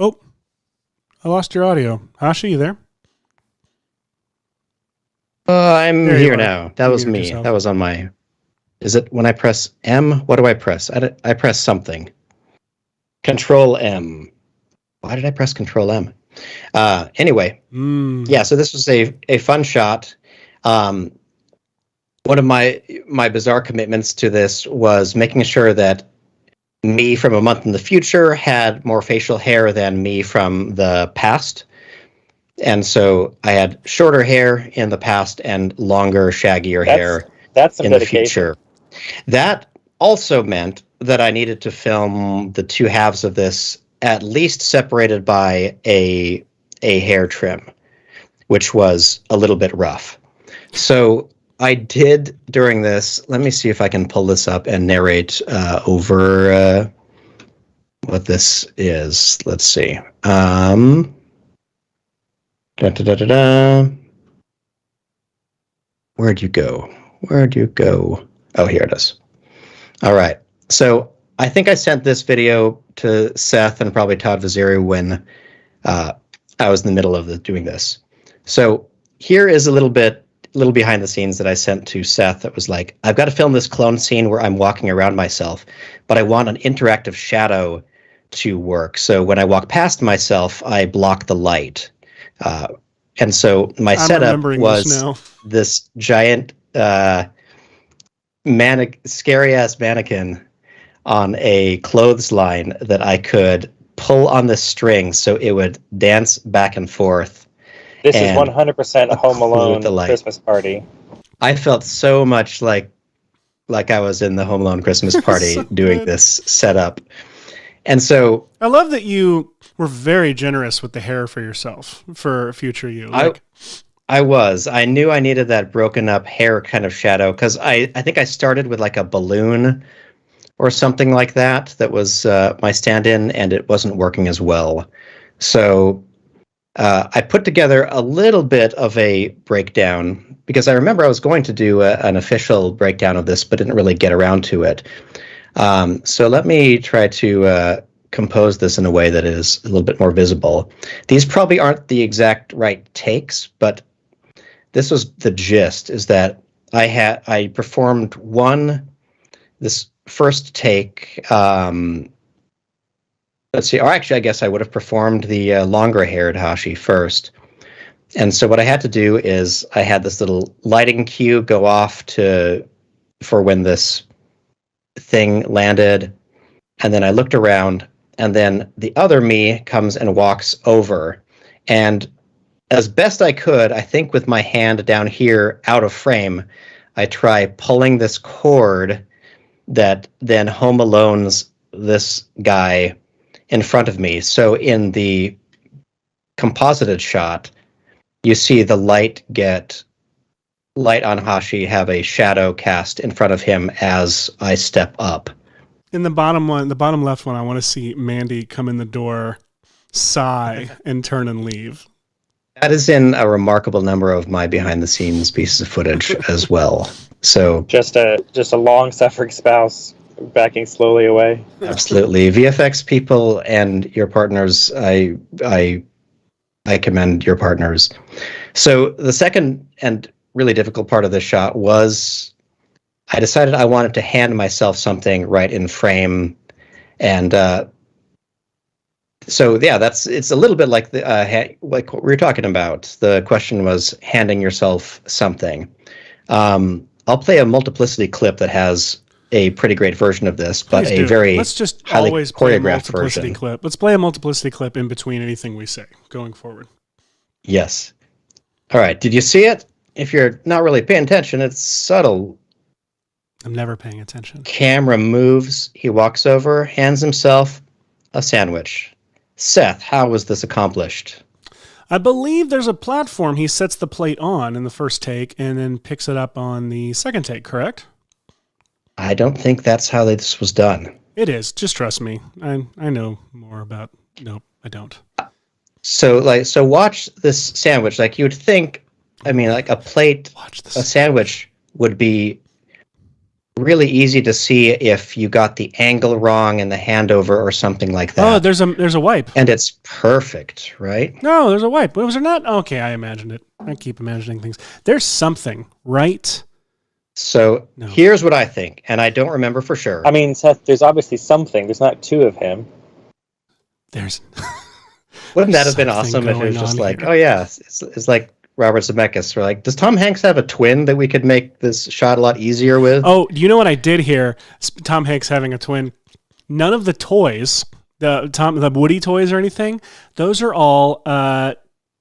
Oh, I lost your audio. Hashi, you there? I'm here now. That was me. That was on my Is it when I press M? What do I press? I press something. Control M. Why did I press Control M? Anyway, yeah, so this was a fun shot. One of my bizarre commitments to this was making sure that me from a month in the future had more facial hair than me from the past. And so I had shorter hair in the past and longer, shaggier hair in the future. That also meant that I needed to film the two halves of this at least separated by a hair trim, which was a little bit rough. So I did during this, let me see if I can pull this up and narrate over what this is. Let's see. Where'd you go? Oh, here it is. All right. So I think I sent this video to Seth and probably Todd Vaziri when I was in the middle of doing this. So here is a little behind the scenes that I sent to Seth that was like, I've got to film this clone scene where I'm walking around myself, but I want an interactive shadow to work. So when I walk past myself, I block the light. And so my setup was this giant scary-ass mannequin on a clothesline that I could pull on the string so it would dance back and forth. This is 100% a Home Alone Christmas party. I felt so much like I was in the Home Alone Christmas party doing this setup. And so I love that you were very generous with the hair for yourself for future you. I was. I knew I needed that broken up hair kind of shadow because I think I started with like a balloon or something like that was my stand-in, and it wasn't working as well. So I put together a little bit of a breakdown because I remember I was going to do an official breakdown of this, but didn't really get around to it. So let me try to compose this in a way that is a little bit more visible. These probably aren't the exact right takes, but this was the gist, is that I performed this first take. Let's see, or actually I guess I would have performed the longer haired Hashi first. And so what I had to do is I had this little lighting cue go off for when this thing landed, and then I looked around, and then the other me comes and walks over, and as best I could, I think with my hand down here out of frame, I try pulling this cord that then Home Alones this guy in front of me. So in the composited shot, you see the light on Hashi have a shadow cast in front of him as I step up. In the bottom left one, I want to see Mandy come in the door, sigh, and turn and leave. That is in a remarkable number of my behind-the-scenes pieces of footage as well. So just a long-suffering spouse backing slowly away. Absolutely, VFX people and your partners. I commend your partners. So the second and really difficult part of this shot was I decided I wanted to hand myself something right in frame, and so yeah, it's a little bit like like what we were talking about. The question was handing yourself something. I'll play a Multiplicity clip that has a pretty great version of this, but let's just highly always choreographed play a version. Clip. Let's play a Multiplicity clip in between anything we say going forward. Yes. All right. Did you see it? If you're not really paying attention, it's subtle. I'm never paying attention. Camera moves. He walks over, hands himself a sandwich. Seth, how was this accomplished? I believe there's a platform he sets the plate on in the first take and then picks it up on the second take, correct? I don't think that's how this was done. It is. Just trust me. I know more about... Nope, I don't. So watch this sandwich. Like you would think, like a sandwich would be really easy to see if you got the angle wrong in the handover or something like that. Oh, there's a wipe. And it's perfect, right? No, there's a wipe. Was there not? Okay, I imagined it. I keep imagining things. There's something right So here's what I think, and I don't remember for sure. I mean, Seth, there's obviously something. There's not two of him. There's. Wouldn't that have been awesome if it was just like, here. oh yeah, it's like Robert Zemeckis. We're like, does Tom Hanks have a twin that we could make this shot a lot easier with? Oh, do you know what I did here? Tom Hanks having a twin. None of the toys, the Woody toys or anything, those are all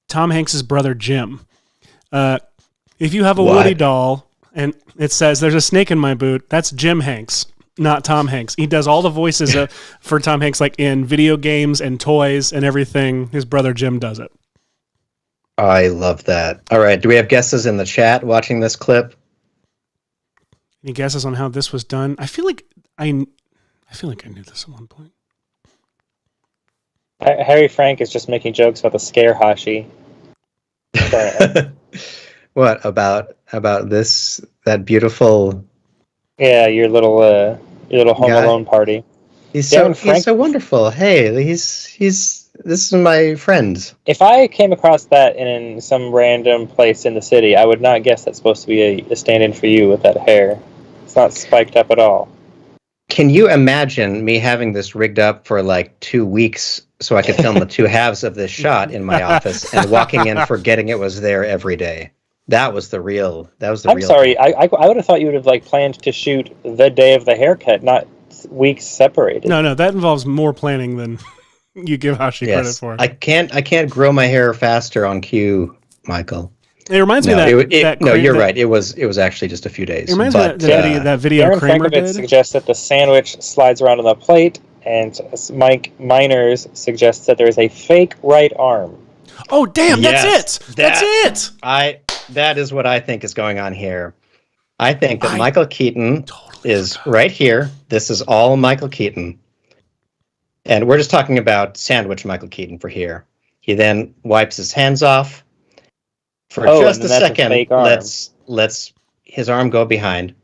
Tom Hanks's brother Jim. If you have a Woody doll and it says there's a snake in my boot, that's Jim Hanks, not Tom Hanks. He does all the voices for Tom Hanks, like in video games and toys and everything. His brother Jim does it. I love that. All right, do we have guesses in the chat watching this clip? Any guesses on how this was done? I feel like I knew this at one point. Harry Frank is just making jokes about the scare Hashi. What about this? That beautiful. Yeah, your little Home Alone party. He's so wonderful. Hey, this is my friend. If I came across that in some random place in the city, I would not guess that's supposed to be a stand-in for you with that hair. It's not spiked up at all. Can you imagine me having this rigged up for like 2 weeks so I could film the two halves of this shot in my office and walking in forgetting it was there every day? That was the real. I'm sorry. I would have thought you would have like planned to shoot the day of the haircut, not weeks separated. No, that involves more planning than you give Hashi credit for. I can't grow my hair faster on cue, Michael. It reminds me that you're right. It was actually just a few days. It reminds me of that video Aaron Kramer Frankovitz did. suggests that the sandwich slides around on the plate, and Mike Miners suggests that there is a fake right arm. Oh damn! That's it. That's it. That is what I think is going on here. I think that Michael Keaton is right here. This is all Michael Keaton. And we're just talking about sandwich Michael Keaton for here. He then wipes his hands off. For just a second, let's his arm go behind.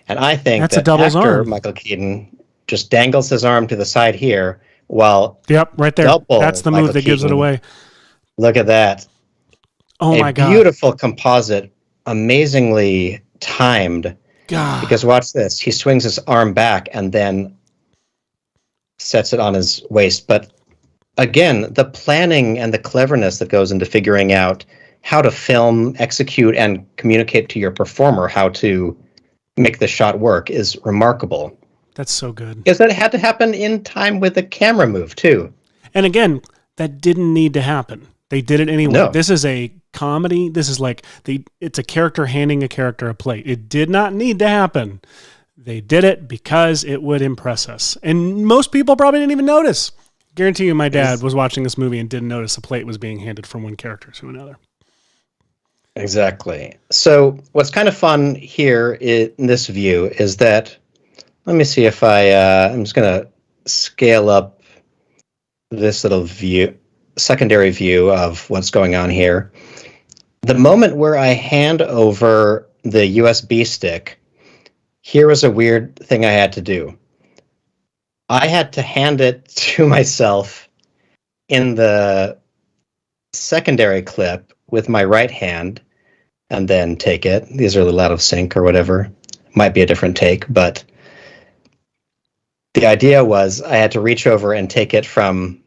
And I think that's that actor Michael Keaton just dangles his arm to the side here while right there. That's the move Michael that gives Keaton, it away. Look at that. Oh my God. Beautiful composite, amazingly timed. God. Because watch this. He swings his arm back and then sets it on his waist. But again, the planning and the cleverness that goes into figuring out how to film, execute, and communicate to your performer how to make the shot work is remarkable. That's so good. Because that had to happen in time with the camera move, too. And again, that didn't need to happen. They did it anyway. No. This is a comedy. This is like it's a character handing a character a plate. It did not need to happen. They did it because it would impress us. And most people probably didn't even notice. Guarantee you my dad was watching this movie and didn't notice a plate was being handed from one character to another. Exactly. So what's kind of fun here in this view is that, let me see if I'm just going to scale up this little view, secondary view of what's going on here. The moment where I hand over the USB stick, here was a weird thing I had to do. I had to hand it to myself in the secondary clip with my right hand and then take it. These are a little out of sync or whatever. Might be a different take, but the idea was I had to reach over and take it from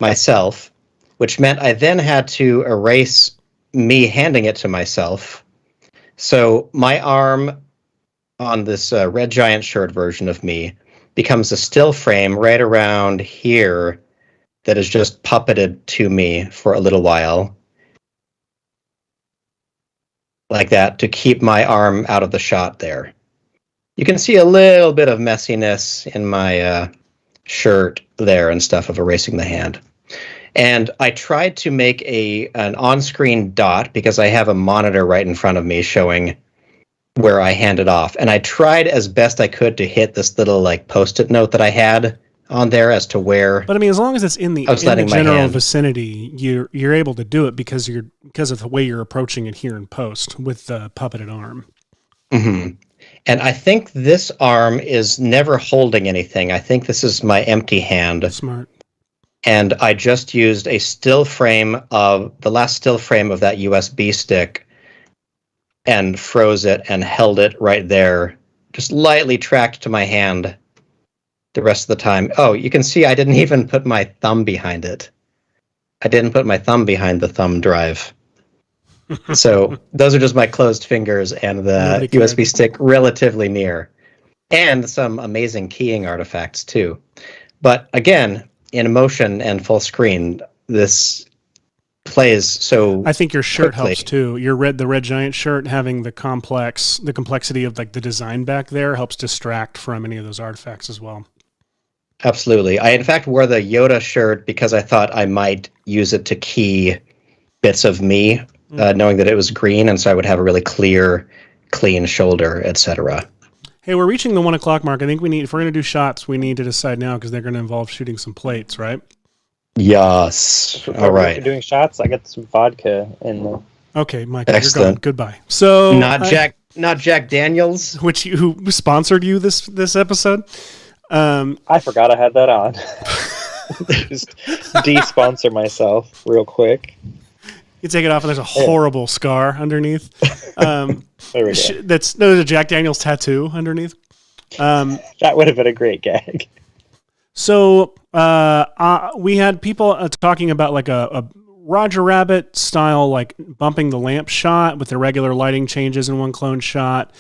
myself, which meant I then had to erase me handing it to myself. So my arm on this Red Giant shirt version of me becomes a still frame right around here that is just puppeted to me for a little while. Like that, to keep my arm out of the shot there. You can see a little bit of messiness in my shirt there and stuff of erasing the hand. And I tried to make an on-screen dot because I have a monitor right in front of me showing where I handed off. And I tried as best I could to hit this little like Post-it note that I had on there as to where. But I mean, as long as it's in the general vicinity, you're able to do it because of the way you're approaching it here in post with the puppeted arm. Mm-hmm. And I think this arm is never holding anything. I think this is my empty hand. Smart. And I just used the last still frame of that USB stick and froze it and held it right there, just lightly tracked to my hand the rest of the time. Oh, you can see I didn't even put my thumb behind it. I didn't put my thumb behind the thumb drive. So those are just my closed fingers and the USB stick relatively near. And some amazing keying artifacts too. But again, in motion and full screen, this plays so I think your shirt quickly. helps too. The Red Giant shirt, having the complexity of like the design back there helps distract from any of those artifacts as well. Absolutely. I in fact wore the Yoda shirt because I thought I might use it to key bits of me, knowing that it was green, and so I would have a really clear, clean shoulder, etc. Hey, we're reaching the 1 o'clock mark. I think if we're going to do shots, we need to decide now because they're going to involve shooting some plates, right? Yes. All right. We're doing shots. I got some vodka in the... Okay, Michael, Excellent. you're going. Goodbye. So not Jack Daniels, who sponsored you this episode? I forgot I had that on. Just de-sponsor myself real quick. You take it off, and there's a horrible scar underneath. There we go. There's a Jack Daniels tattoo underneath. That would have been a great gag. So we had people talking about like a Roger Rabbit style, like bumping the lamp shot with the regular lighting changes in one clone shot.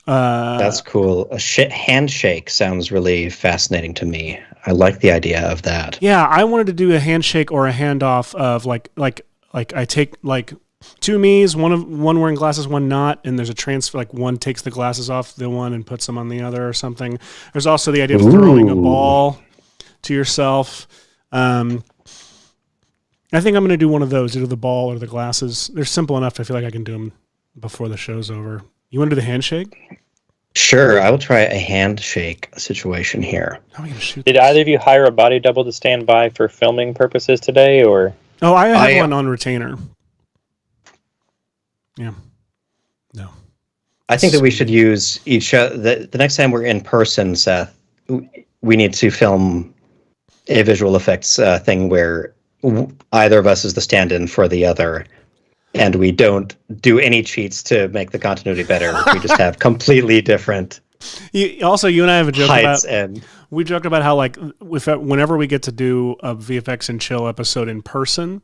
That's cool. A handshake sounds really fascinating to me. I like the idea of that. Yeah, I wanted to do a handshake or a handoff of like I take like two me's, one wearing glasses, one not, and there's a transfer, like one takes the glasses off the one and puts them on the other or something. There's also the idea of throwing a ball to yourself. I think I'm going to do one of those, either the ball or the glasses. They're simple enough. I feel like I can do them before the show's over. You want to do the handshake? Sure, I will try a handshake situation here. How are we going to shoot Did either of you hire a body double to stand by for filming purposes today, or? Oh, I have one on retainer. Yeah. No. I think that we should use each the next time we're in person, Seth, we need to film a visual effects thing where either of us is the stand-in for the other, and we don't do any cheats to make the continuity better. We just have completely different You and I have a joke heights about. We joked about how like whenever we get to do a VFX and Chill episode in person,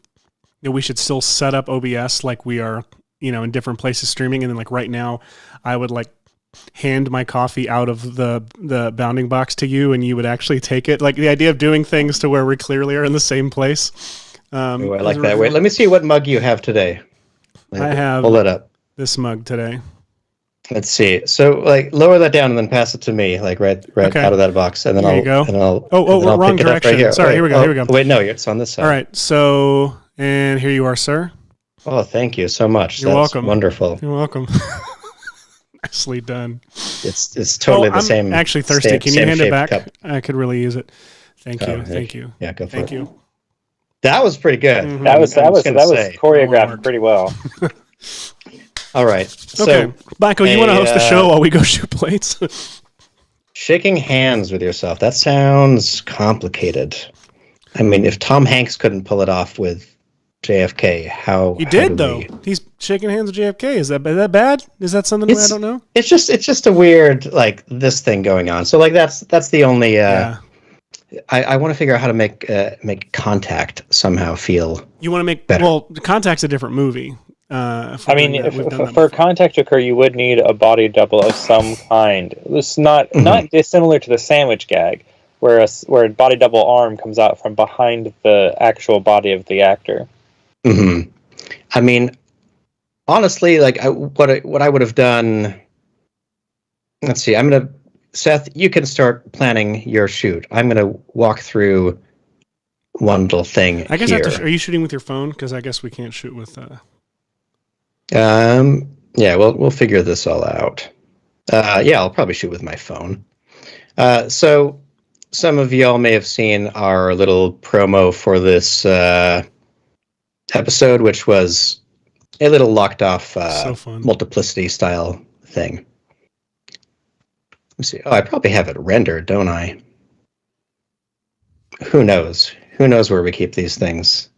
that we should still set up OBS like we are, in different places streaming, and then like right now, I would like hand my coffee out of the bounding box to you, and you would actually take it. Like the idea of doing things to where we clearly are in the same place. I like that. Wait, let me see what mug you have today. I have pull it up. This mug today. Let's see. So, like, lower that down and then pass it to me, like right Okay. out of that box, and then There you go. And I'll. We're wrong pick it up direction. right here. Sorry, here we go. Here we go. Wait, no, it's on this side. All right. So, and here you are, sir. Oh, thank you so much. You're welcome. Wonderful. You're welcome. Nicely done. It's totally the same. I'm actually thirsty. Can you hand it back? Cup. I could really use it. Thank you. Oh, Thank you. Yeah, go for Thank it. you. That was pretty good. Mhm. That was say. choreographed pretty well. All right. So, Okay, Michael, you want to host the show while we go shoot plates? shaking hands with yourself. That sounds complicated. I mean, if Tom Hanks couldn't pull it off with JFK, how He how did do though. we- He's shaking hands with JFK. Is that bad? Is that something I don't know? It's just a weird like this thing going on. So like that's the only. Yeah. I want to figure out how to make Contact somehow feel. You want to make better. well, Contact's a different movie. I mean, for contact to occur, you would need a body double of some kind. It's not dissimilar to the sandwich gag, where a body double arm comes out from behind the actual body of the actor. Mm-hmm. I mean, honestly, like what I would have done. Let's see. Seth, you can start planning your shoot. I'm gonna walk through one little thing. I guess here. are you shooting with your phone? Because I guess we can't shoot with. Yeah, we'll figure this all out. Yeah, I'll probably shoot with my phone. So some of y'all may have seen our little promo for this episode, which was a little locked off So fun. multiplicity style thing. Let me see. Oh, I probably have it rendered, don't I? Who knows? Who knows where we keep these things?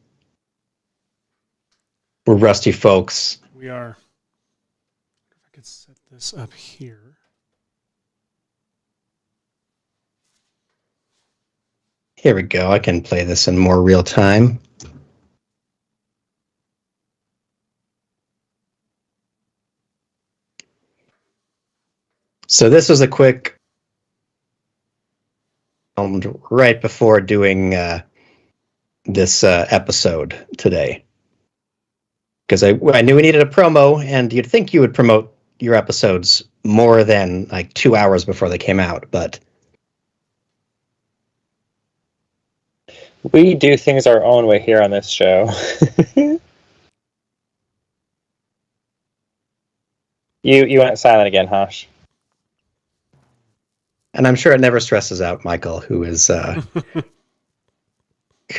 We're rusty folks. We are. If I could set this up here. Here we go. I can play this in more real time. So this was a quick right before doing this episode today. Because I knew we needed a promo, and you'd think you would promote your episodes more than like 2 hours before they came out, but we do things our own way here on this show. You went silent again, Hash. and I'm sure it never stresses out Michael, who is who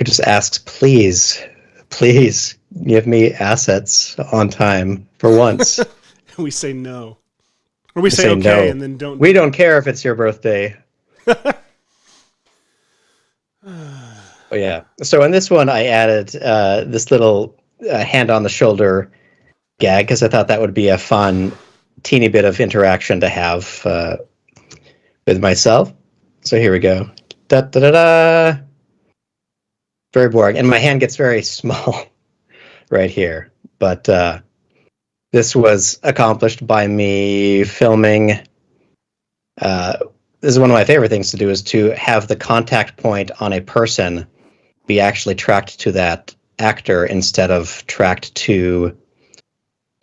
just asks, please give me assets on time for once. We say no. Or we say okay no. And then don't. We don't care if it's your birthday. Oh, yeah. So in this one, I added this little hand on the shoulder gag because I thought that would be a fun, teeny bit of interaction to have with myself. So here we go. Da da da da. Very boring, and my hand gets very small right here. But this was accomplished by me filming. This is one of my favorite things to do, is to have the contact point on a person be actually tracked to that actor instead of tracked to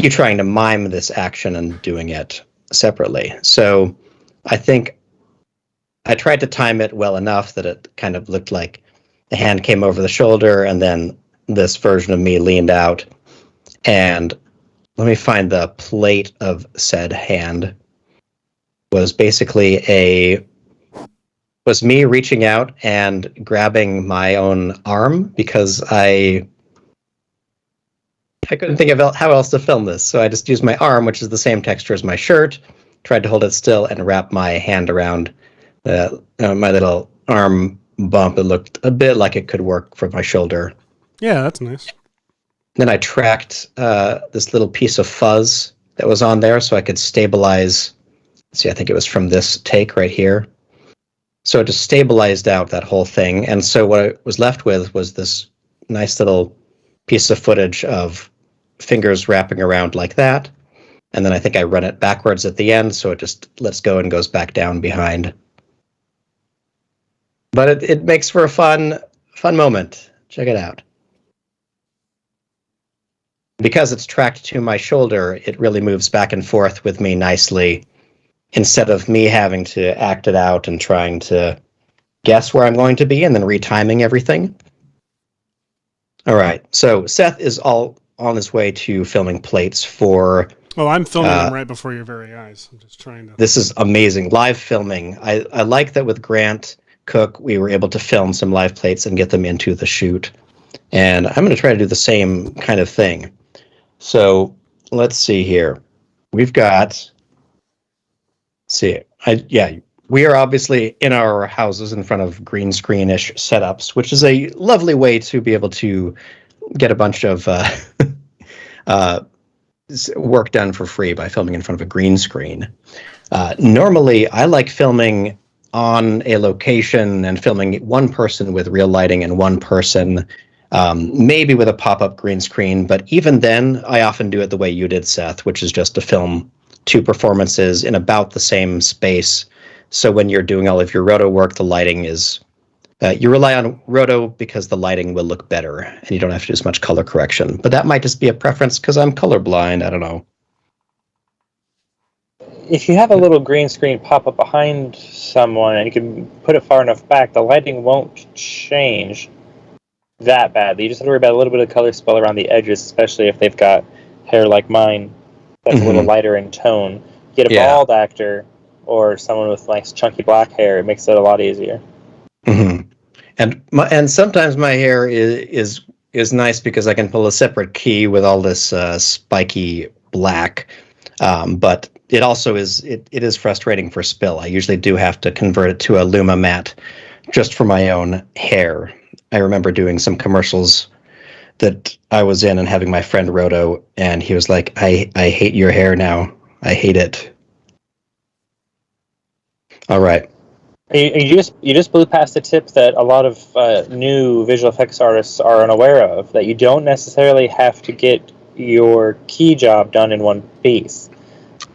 you trying to mime this action and doing it separately. So I think I tried to time it well enough that it kind of looked like the hand came over the shoulder and then this version of me leaned out. And let me find the plate of said hand. Was basically was me reaching out and grabbing my own arm because I couldn't think of how else to film this. So I just used my arm, which is the same texture as my shirt, tried to hold it still and wrap my hand around my little arm bump. It looked a bit like it could work for my shoulder. Yeah, that's nice. Then I tracked this little piece of fuzz that was on there so I could stabilize. See, I think it was from this take right here. So it just stabilized out that whole thing. And so what I was left with was this nice little piece of footage of fingers wrapping around like that. And then I think I run it backwards at the end, so it just lets go and goes back down behind. But it makes for a fun moment. Check it out. Because it's tracked to my shoulder, it really moves back and forth with me nicely, instead of me having to act it out and trying to guess where I'm going to be and then retiming everything. All right, so Seth is all on his way to filming plates for... Well, I'm filming them right before your very eyes. I'm just trying to... This is amazing. Live filming. I like that with Grant Cook, we were able to film some live plates and get them into the shoot. And I'm going to try to do the same kind of thing. So let's see here. We've got... we are obviously in our houses in front of green screen-ish setups, which is a lovely way to be able to get a bunch of work done for free by filming in front of a green screen. Normally, I like filming on a location and filming one person with real lighting and one person maybe with a pop-up green screen. But even then, I often do it the way you did, Seth, which is just to film two performances in about the same space. So when you're doing all of your roto work, the lighting is... you rely on roto because the lighting will look better and you don't have to do as much color correction. But that might just be a preference because I'm colorblind. I don't know. If you have a little green screen pop up behind someone and you can put it far enough back, the lighting won't change that badly. You just have to worry about a little bit of color spell around the edges, especially if they've got hair like mine that's a little lighter in tone. Get a bald actor or someone with nice chunky black hair, it makes it a lot easier. Mm-hmm. And sometimes my hair is nice because I can pull a separate key with all this spiky black. But it also is it is frustrating for spill. I usually do have to convert it to a Luma matte just for my own hair. I remember doing some commercials that I was in and having my friend Roto, and he was like, I hate your hair now. I hate it. All right. You just blew past the tip that a lot of new visual effects artists are unaware of, that you don't necessarily have to get your key job done in one piece.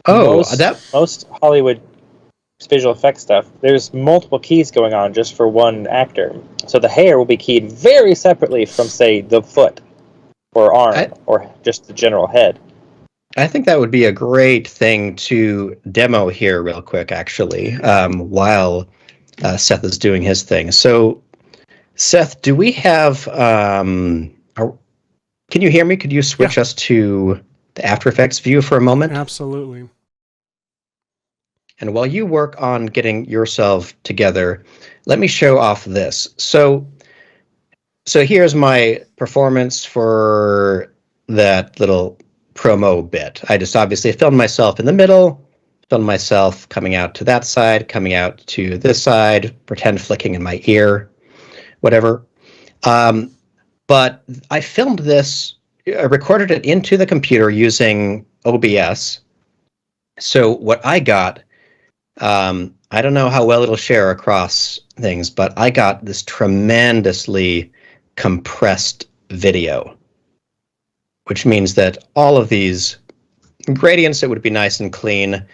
Most Hollywood visual effects stuff, there's multiple keys going on just for one actor. So the hair will be keyed very separately from, say, the foot or arm or just the general head. I think that would be a great thing to demo here real quick, actually, while Seth is doing his thing. So, Seth, do we have... can you hear me? Could you switch us to the After Effects view for a moment? Absolutely. And while you work on getting yourself together, let me show off this. So here's my performance for that little promo bit. I just obviously filmed myself in the middle, filmed myself coming out to that side, coming out to this side, pretend flicking in my ear, whatever. But I filmed this, I recorded it into the computer using OBS. So what I got, I don't know how well it'll share across things, but I got this tremendously compressed video, which means that all of these gradients that would be nice and clean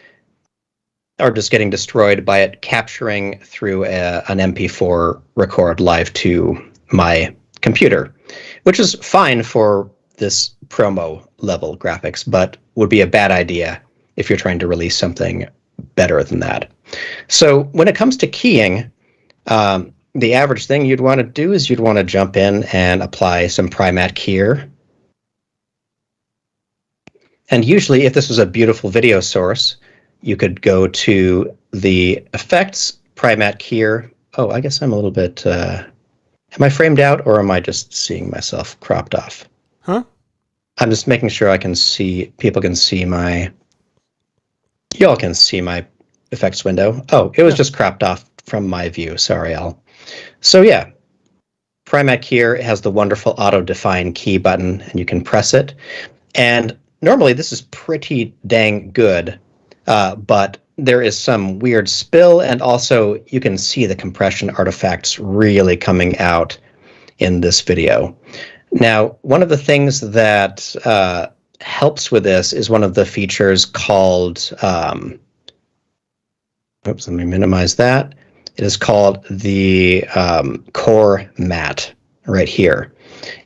are just getting destroyed by it capturing through an MP4 record live to my computer, which is fine for this promo level graphics, but would be a bad idea if you're trying to release something better than that. So when it comes to keying, the average thing you'd want to do is you'd want to jump in and apply some Primat keyer. And usually, if this was a beautiful video source, you could go to the effects, Primat keyer. Oh, I guess I'm a little bit... am I framed out, or am I just seeing myself cropped off? Huh? I'm just making sure I can see... People can see my... Y'all can see my effects window. Oh, it was just cropped off from my view. Sorry, Al. So yeah, Primat keyer has the wonderful auto-define key button, and you can press it. And normally this is pretty dang good, but there is some weird spill, and also you can see the compression artifacts really coming out in this video. Now, one of the things that helps with this is one of the features called, oops, let me minimize that. It is called the core matte right here.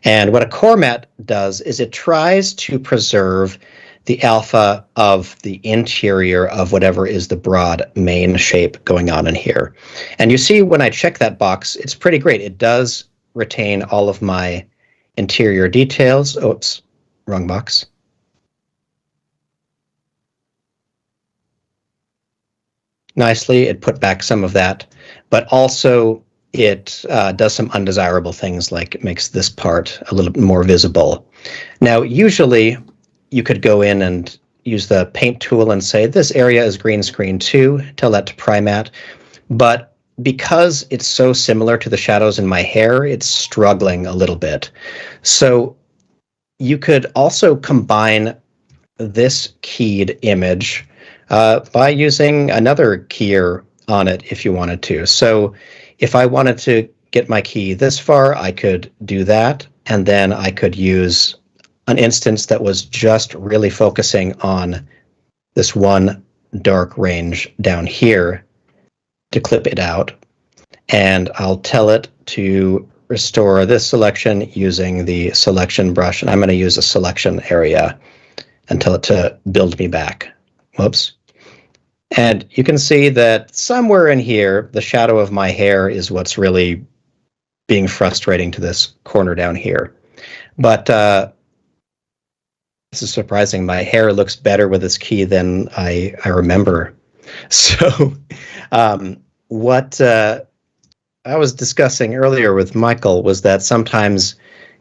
And what a core matte does is it tries to preserve the alpha of the interior of whatever is the broad main shape going on in here. And you see when I check that box, it's pretty great. It does retain all of my interior details. Oops, wrong box. Nicely, it put back some of that, but also it does some undesirable things, like it makes this part a little more visible. Now, usually you could go in and use the paint tool and say, this area is green screen too, tell that to Primat. But because it's so similar to the shadows in my hair, it's struggling a little bit. So you could also combine this keyed image by using another keyer on it if you wanted to. So if I wanted to get my key this far, I could do that, and then I could use an instance that was just really focusing on this one dark range down here to clip it out, and I'll tell it to restore this selection using the selection brush, and I'm going to use a selection area and tell it to build me back. Whoops. And you can see that somewhere in here, the shadow of my hair is what's really being frustrating to this corner down here. But this is surprising. My hair looks better with this key than I remember. So what I was discussing earlier with Michael was that sometimes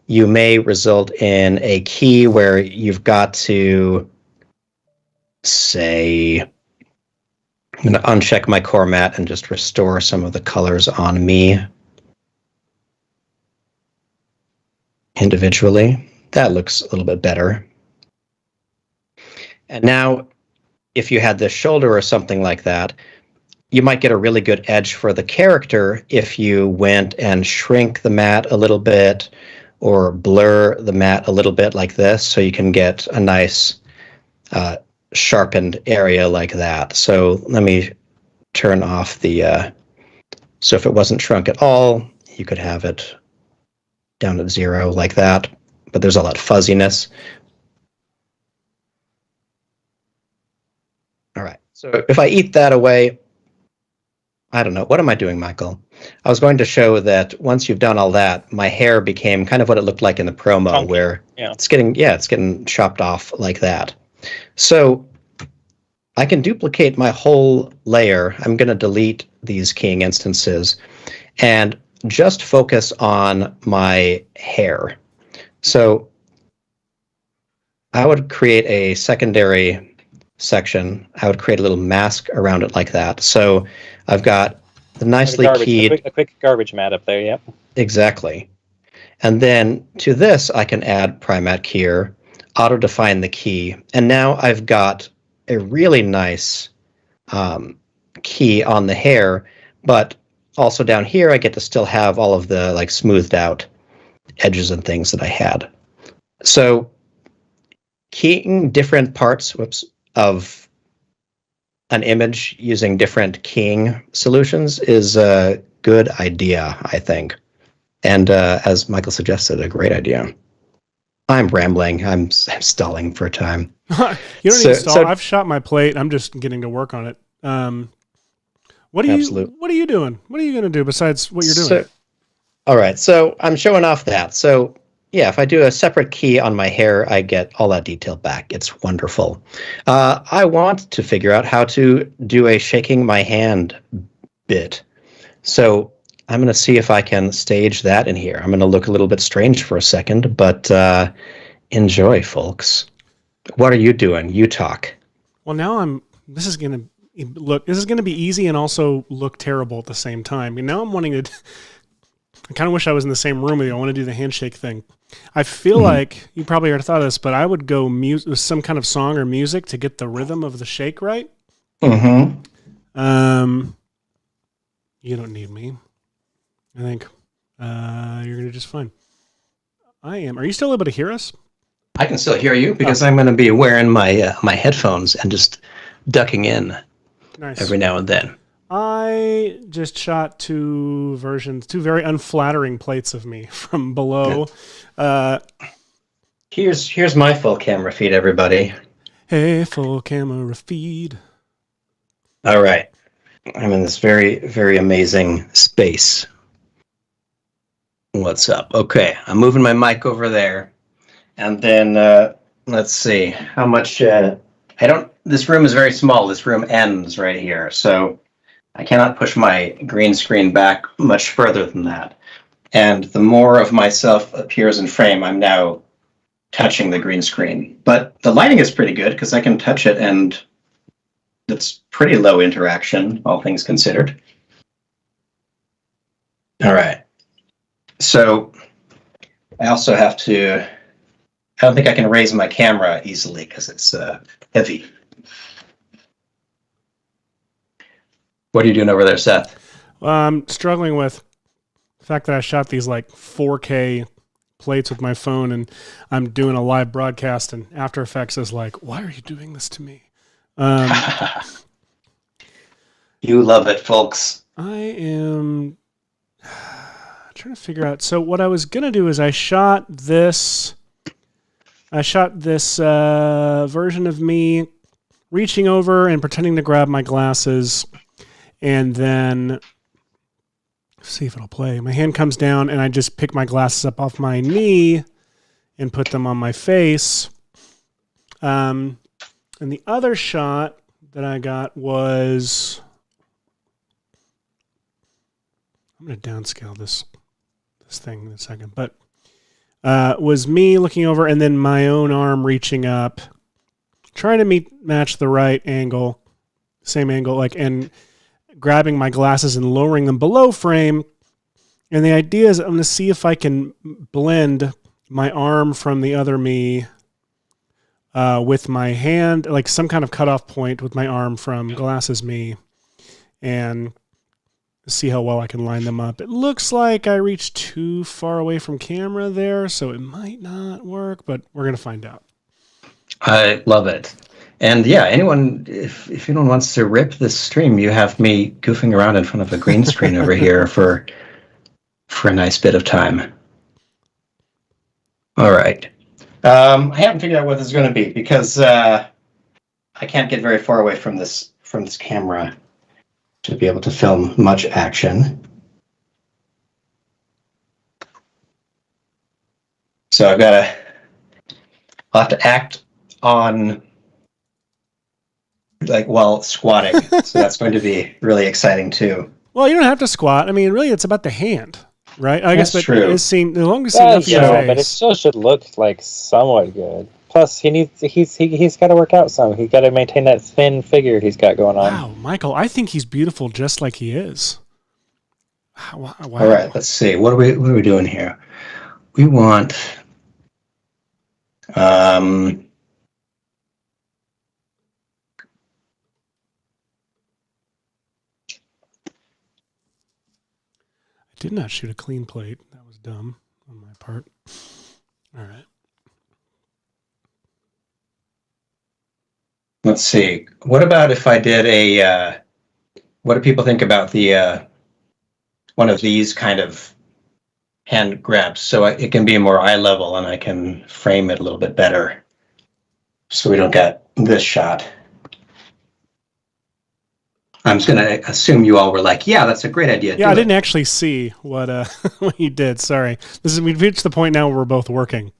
you may result in a key where you've got to, say, I'm going to uncheck my core matte and just restore some of the colors on me. individually. That looks a little bit better. And now, if you had the shoulder or something like that, you might get a really good edge for the character if you went and shrink the matte a little bit or blur the matte a little bit like this, so you can get a nice sharpened area like that. So let me turn off the, so if it wasn't shrunk at all, you could have it down at 0 like that, but there's all that fuzziness. All right, so if I eat that away, I don't know. What am I doing, Michael? I was going to show that once you've done all that, my hair became kind of what it looked like in the promo, Funky. where Yeah. it's getting chopped off like that. So I can duplicate my whole layer. I'm going to delete these keying instances and just focus on my hair. So I would create a secondary section. I would create a little mask around it like that. So I've got the nicely keyed... A quick garbage mat up there, yep. Exactly. And then to this, I can add Primat Keyer, auto-define the key, and now I've got a really nice key on the hair, but also down here, I get to still have all of the like smoothed out edges and things that I had. So keying different parts of an image using different keying solutions is a good idea, I think. And as Michael suggested, a great idea. I'm rambling. I'm stalling for time. You don't need to stall. I've shot my plate. I'm just getting to work on it. What are you doing? What are you going to do besides what you're doing? All right. So I'm showing off that. So yeah, if I do a separate key on my hair, I get all that detail back. It's wonderful. I want to figure out how to do a shaking my hand bit. So I'm going to see if I can stage that in here. I'm going to look a little bit strange for a second, but enjoy, folks. What are you doing? You talk. Well, now this is going to be easy and also look terrible at the same time. And now I'm wanting to, I kind of wish I was in the same room with you. I want to do the handshake thing. I feel like, you probably already thought of this, but I would go with some kind of song or music to get the rhythm of the shake right. Mm-hmm. You don't need me. I think you're going to do just fine. I am. Are you still able to hear us? I can still hear you because I'm going to be wearing my my headphones and just ducking in every now and then. I just shot two very unflattering plates of me from below. Here's my full camera feed, everybody. Hey, full camera feed. All right. I'm in this very, very amazing space. What's up? Okay, I'm moving my mic over there. And then, let's see, how much, this room is very small. This room ends right here. So I cannot push my green screen back much further than that. And the more of myself appears in frame, I'm now touching the green screen. But the lighting is pretty good because I can touch it and it's pretty low interaction, all things considered. All right. So I also have to, I don't think I can raise my camera easily because it's heavy. What are you doing over there, Seth? I'm struggling with the fact that I shot these like 4K plates with my phone and I'm doing a live broadcast and After Effects is like, why are you doing this to me? You love it, folks. I am trying to figure out. So what I was going to do is I shot this version of me reaching over and pretending to grab my glasses. And then, see if it'll play. My hand comes down and I just pick my glasses up off my knee and put them on my face. And the other shot that I got was, I'm going to downscale this thing in a second, but was me looking over and then my own arm reaching up, trying to match the right angle, same angle, and grabbing my glasses and lowering them below frame. And the idea is I'm going to see if I can blend my arm from the other me with my hand, like some kind of cutoff point with my arm from glasses me, and see how well I can line them up. It looks like I reached too far away from camera there, so it might not work, but we're going to find out. I love it. And yeah, anyone, if anyone wants to rip this stream, you have me goofing around in front of a green screen over here for a nice bit of time. All right. I haven't figured out what this is going to be because I can't get very far away from this camera to be able to film much action. So I'll have to act on while squatting. So that's going to be really exciting too. Well, you don't have to squat. I mean, really, it's about the hand, right? I guess That's true. As long as enough of your face. But it still should look like somewhat good. Plus, he's got to work out some. He's got to maintain that thin figure he's got going on. Wow, Michael, I think he's beautiful just like he is. Wow. All right, let's see. What are we doing here? We want I did not shoot a clean plate. That was dumb on my part. All right. Let's see. What about if I did what do people think about the one of these kind of hand grabs? So it can be more eye level and I can frame it a little bit better so we don't get this shot. I'm just going to assume you all were like, yeah, that's a great idea. Yeah, I didn't actually see what what you did. Sorry. We've reached the point now where we're both working.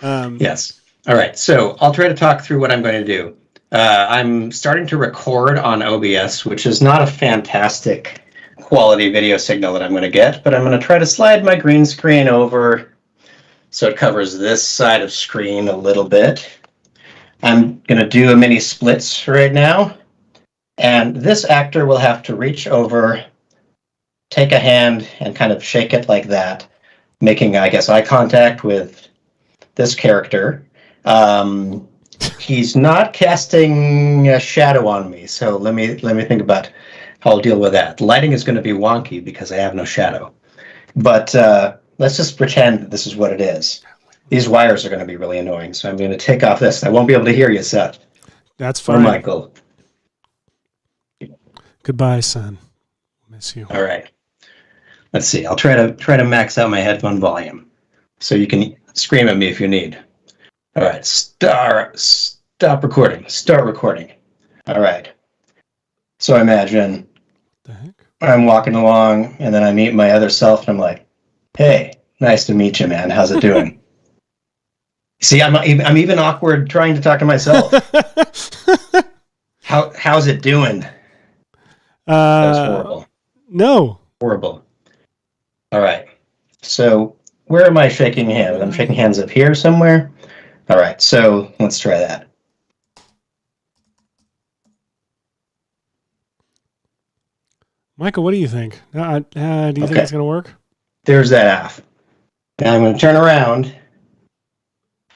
Yes. All right. So I'll try to talk through what I'm going to do. I'm starting to record on OBS, which is not a fantastic quality video signal that I'm going to get, but I'm going to try to slide my green screen over so it covers this side of screen a little bit. I'm going to do a mini splits right now, and this actor will have to reach over, take a hand, and kind of shake it like that, making, I guess, eye contact with this character. He's not casting a shadow on me, so let me think about how I'll deal with that. The lighting is going to be wonky because I have no shadow, but let's just pretend that this is what it is. These wires are going to be really annoying, so I'm going to take off this. I won't be able to hear you, Seth. That's fine. Or Michael. Goodbye, son. Miss you. All right. Let's see. I'll try to max out my headphone volume, so you can scream at me if you need. All right. Stop recording. Start recording. All right. So I imagine The heck? I'm walking along, and then I meet my other self, and I'm like, "Hey, nice to meet you, man. How's it doing?" See, I'm even awkward trying to talk to myself. How's it doing? That was horrible. No. Horrible. All right. So where am I shaking hands? I'm shaking hands up here somewhere. All right. So let's try that. Michael, what do you think? Do you think it's going to work? There's that half. Now I'm going to turn around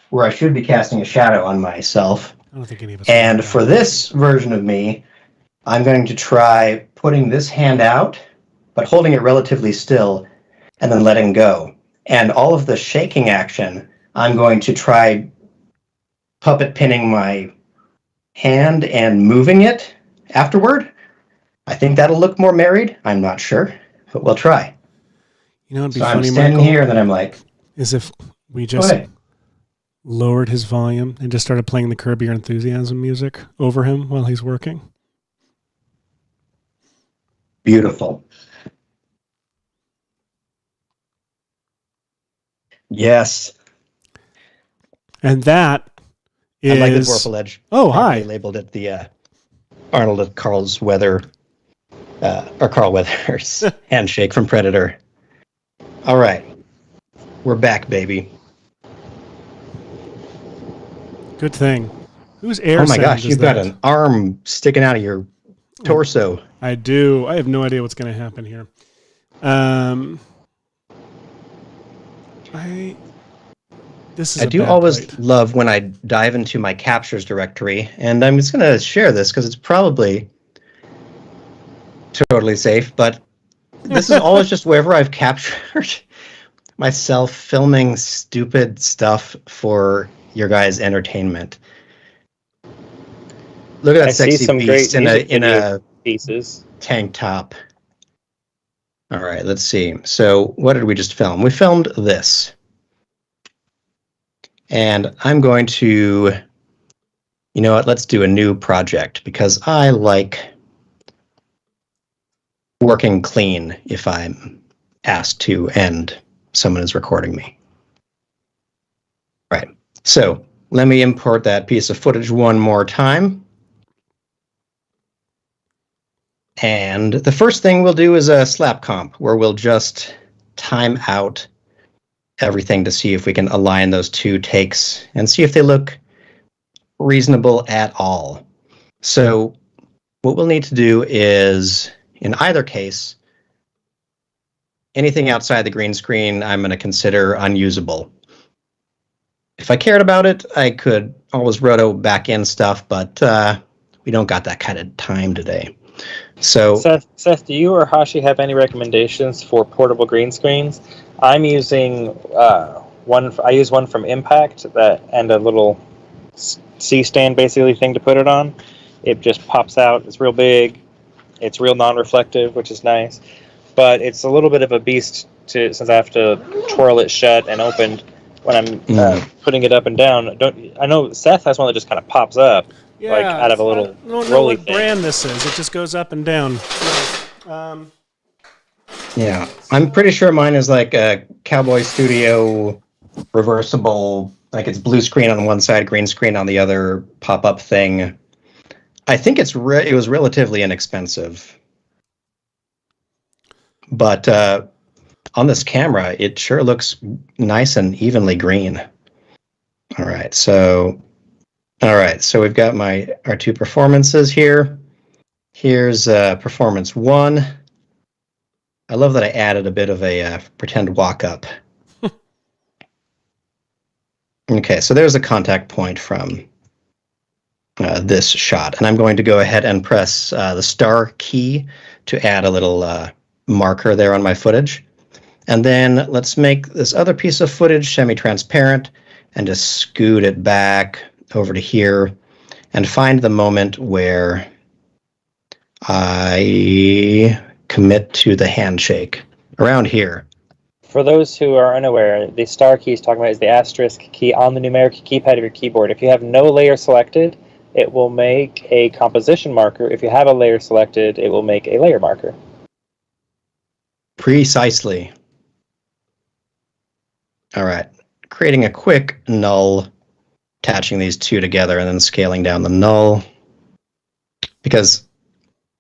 where I should be casting a shadow on myself. I don't think any of us. And for this version of me, I'm going to try putting this hand out, but holding it relatively still, and then letting go. And all of the shaking action, I'm going to try puppet pinning my hand and moving it afterward. I think that'll look more married. I'm not sure, but we'll try. You know, it'd be So funny, I'm standing Michael, here, and then I'm like, is if we just lowered his volume and just started playing the Curb Your Enthusiasm music over him while he's working. beautiful. Yes. And that is... I like the Vorpal Edge. Oh, hi. They labeled it the Arnold of Carl's Weather, or Carl Weathers handshake from Predator. All right. We're back, baby. Good thing. Who's air? Oh my gosh, you've got an arm sticking out of your torso. I do. I have no idea what's going to happen here. This is I a do bad always plate. love when I dive into my captures directory, and I'm just going to share this because it's probably totally safe, but this is always just wherever I've captured myself filming stupid stuff for your guys' entertainment. Look at that I see sexy some beast great in music video a pieces. tank top. All right, let's see. So what did we just film? We filmed this. And I'm going to, you know what, let's do a new project because I like working clean if I'm asked to and someone is recording me. Right. So let me import that piece of footage one more time. And the first thing we'll do is a slap comp where we'll just time out everything to see if we can align those two takes and see if they look reasonable at all. So what we'll need to do is, in either case, anything outside the green screen I'm going to consider unusable. If I cared about it, I could always roto back in stuff, but we don't got that kind of time today. So Seth, do you or Hashi have any recommendations for portable green screens? I'm using one. I use one from Impact and a little C-stand basically thing to put it on. It just pops out. It's real big. It's real non-reflective, which is nice. But it's a little bit of a beast since I have to twirl it shut and opened when I'm putting it up and down. I know Seth has one that just kind of pops up, like out of a little I don't know rolly what thing. brand this is. It just goes up and down. Yeah, I'm pretty sure mine is like a Cowboy Studio reversible, like it's blue screen on one side, green screen on the other, pop-up thing. I think it was relatively inexpensive. But on this camera, it sure looks nice and evenly green. All right, so we've got our two performances here. Here's performance 1. I love that I added a bit of a pretend walk-up. Okay, so there's a contact point from this shot, and I'm going to go ahead and press the star key to add a little marker there on my footage. And then let's make this other piece of footage semi-transparent and just scoot it back over to here and find the moment where I commit to the handshake around here. For those who are unaware, the star key is talking about is the asterisk key on the numeric keypad of your keyboard. If you have no layer selected, it will make a composition marker. If you have a layer selected, it will make a layer marker. Precisely. All right, creating a quick null, attaching these two together and then scaling down the null. Because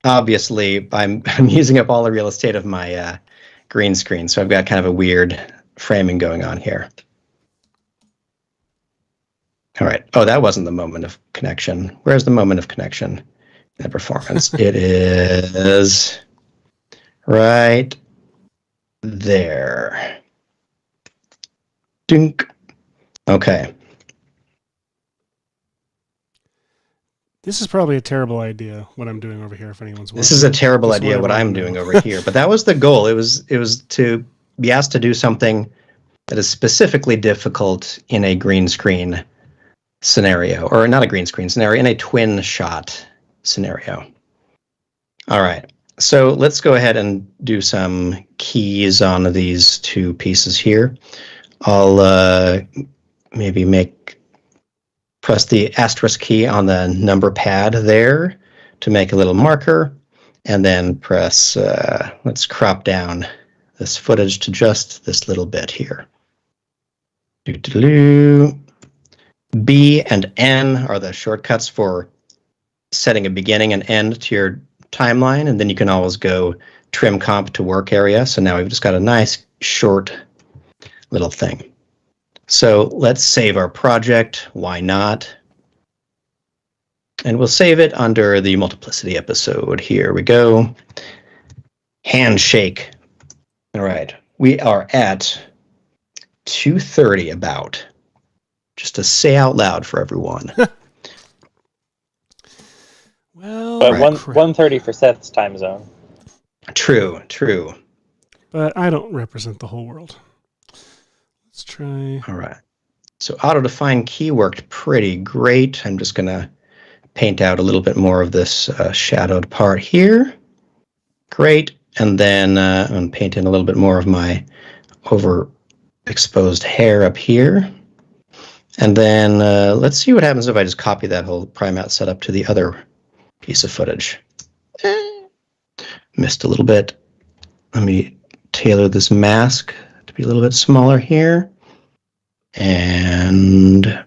obviously I'm using up all the real estate of my green screen, so I've got kind of a weird framing going on here. All right. Oh, that wasn't the moment of connection. Where's the moment of connection in the performance? It is right there. Dink. Okay. This is probably a terrible idea, what I'm doing over here, if anyone's watching. This is a terrible Just idea what whatever I'm doing over here, but that was the goal. It was to be asked to do something that is specifically difficult in a green screen scenario, or not a green screen scenario, in a twin shot scenario. All right, so let's go ahead and do some keys on these two pieces here. I'll maybe press the asterisk key on the number pad there to make a little marker, and then press, let's crop down this footage to just this little bit here. B and N are the shortcuts for setting a beginning and end to your timeline, and then you can always go trim comp to work area. So now we've just got a nice short little thing. So let's save our project. Why not? And we'll save it under the multiplicity episode. Here we go. Handshake. All right. We are at 2:30 about. just to say out loud for everyone. Well, but 1:30 for Seth's time zone. True. But I don't represent the whole world. Let's try. All right. So auto-define key worked pretty great. I'm just going to paint out a little bit more of this shadowed part here. Great. And then I'm going to paint in a little bit more of my overexposed hair up here. And then let's see what happens if I just copy that whole Primat setup to the other piece of footage. Missed a little bit. Let me tailor this mask to be a little bit smaller here. And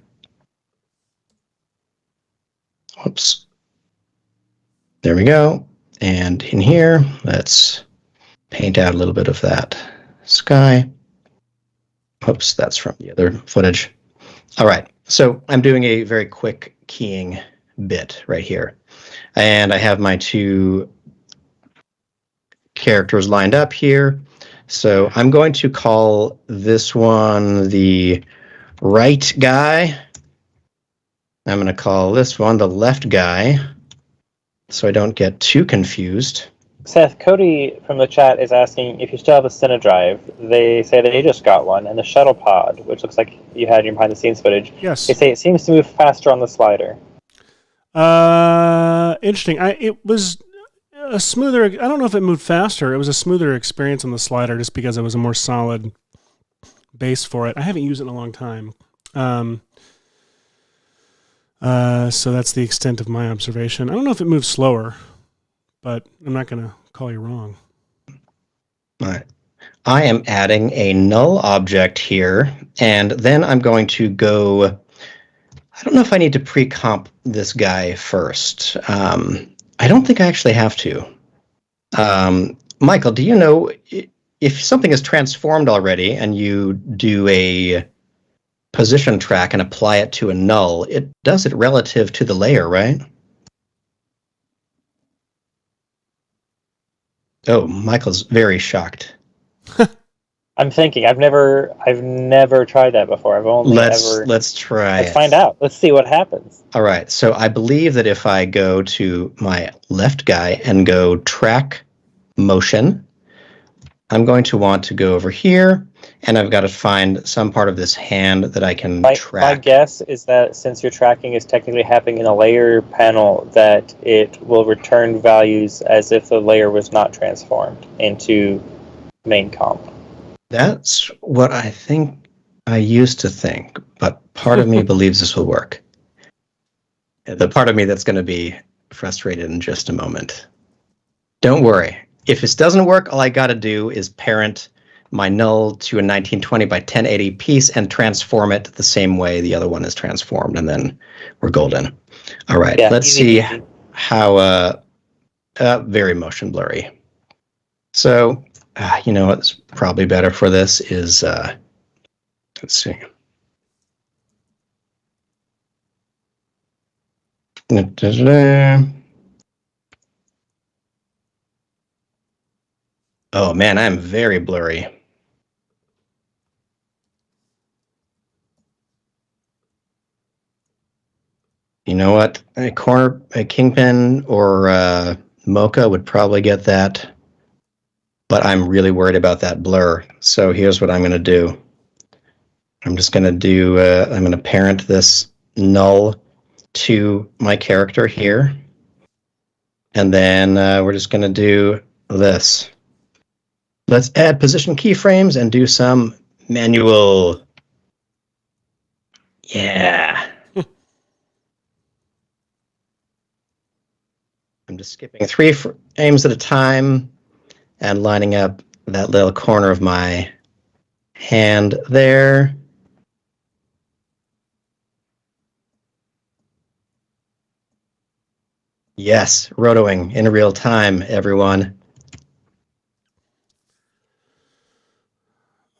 whoops. There we go. And in here, let's paint out a little bit of that sky. Oops, that's from the other footage. All right, so I'm doing a very quick keying bit right here. And I have my two characters lined up here. So I'm going to call this one the right guy. I'm going to call this one the left guy, so I don't get too confused. Seth, Cody from the chat is asking if you still have a Cinedrive. They say they just got one, and the shuttle pod, which looks like you had in your behind-the-scenes footage. Yes. They say it seems to move faster on the slider. Interesting. It was a smoother. I don't know if it moved faster. It was a smoother experience on the slider, just because it was a more solid base for it. I haven't used it in a long time. So that's the extent of my observation. I don't know if it moves slower, but I'm not going to call you wrong. All right. I am adding a null object here, and then I'm going to go. I don't know if I need to pre-comp this guy first. I don't think I actually have to. Michael, do you know if something is transformed already and you do a position track and apply it to a null, it does it relative to the layer, right? Oh, Michael's very shocked. I'm thinking. I've never tried that before. I've only let's try. Let's find out. Let's see what happens. All right. So I believe that if I go to my left guy and go track motion, I'm going to want to go over here, and I've got to find some part of this hand that I can track. My guess is that since your tracking is technically happening in a layer panel, that it will return values as if the layer was not transformed into main comp. That's what I think I used to think, but part of me believes this will work. The part of me that's going to be frustrated in just a moment. Don't worry. If this doesn't work, all I got to do is parent my null to a 1920 by 1080 piece and transform it the same way the other one is transformed, and then we're golden. All right, let's see how very motion blurry. So, you know what's probably better for this is, let's see. Oh man, I'm very blurry. You know what? A Kingpin or Mocha would probably get that, but I'm really worried about that blur. So here's what I'm going to do. I'm just going to do. I'm going to parent this null to my character here, and then we're just going to do this. Let's add position keyframes and do some manual. Yeah. I'm just skipping 3 frames at a time and lining up that little corner of my hand there. Yes, rotoing in real time, everyone.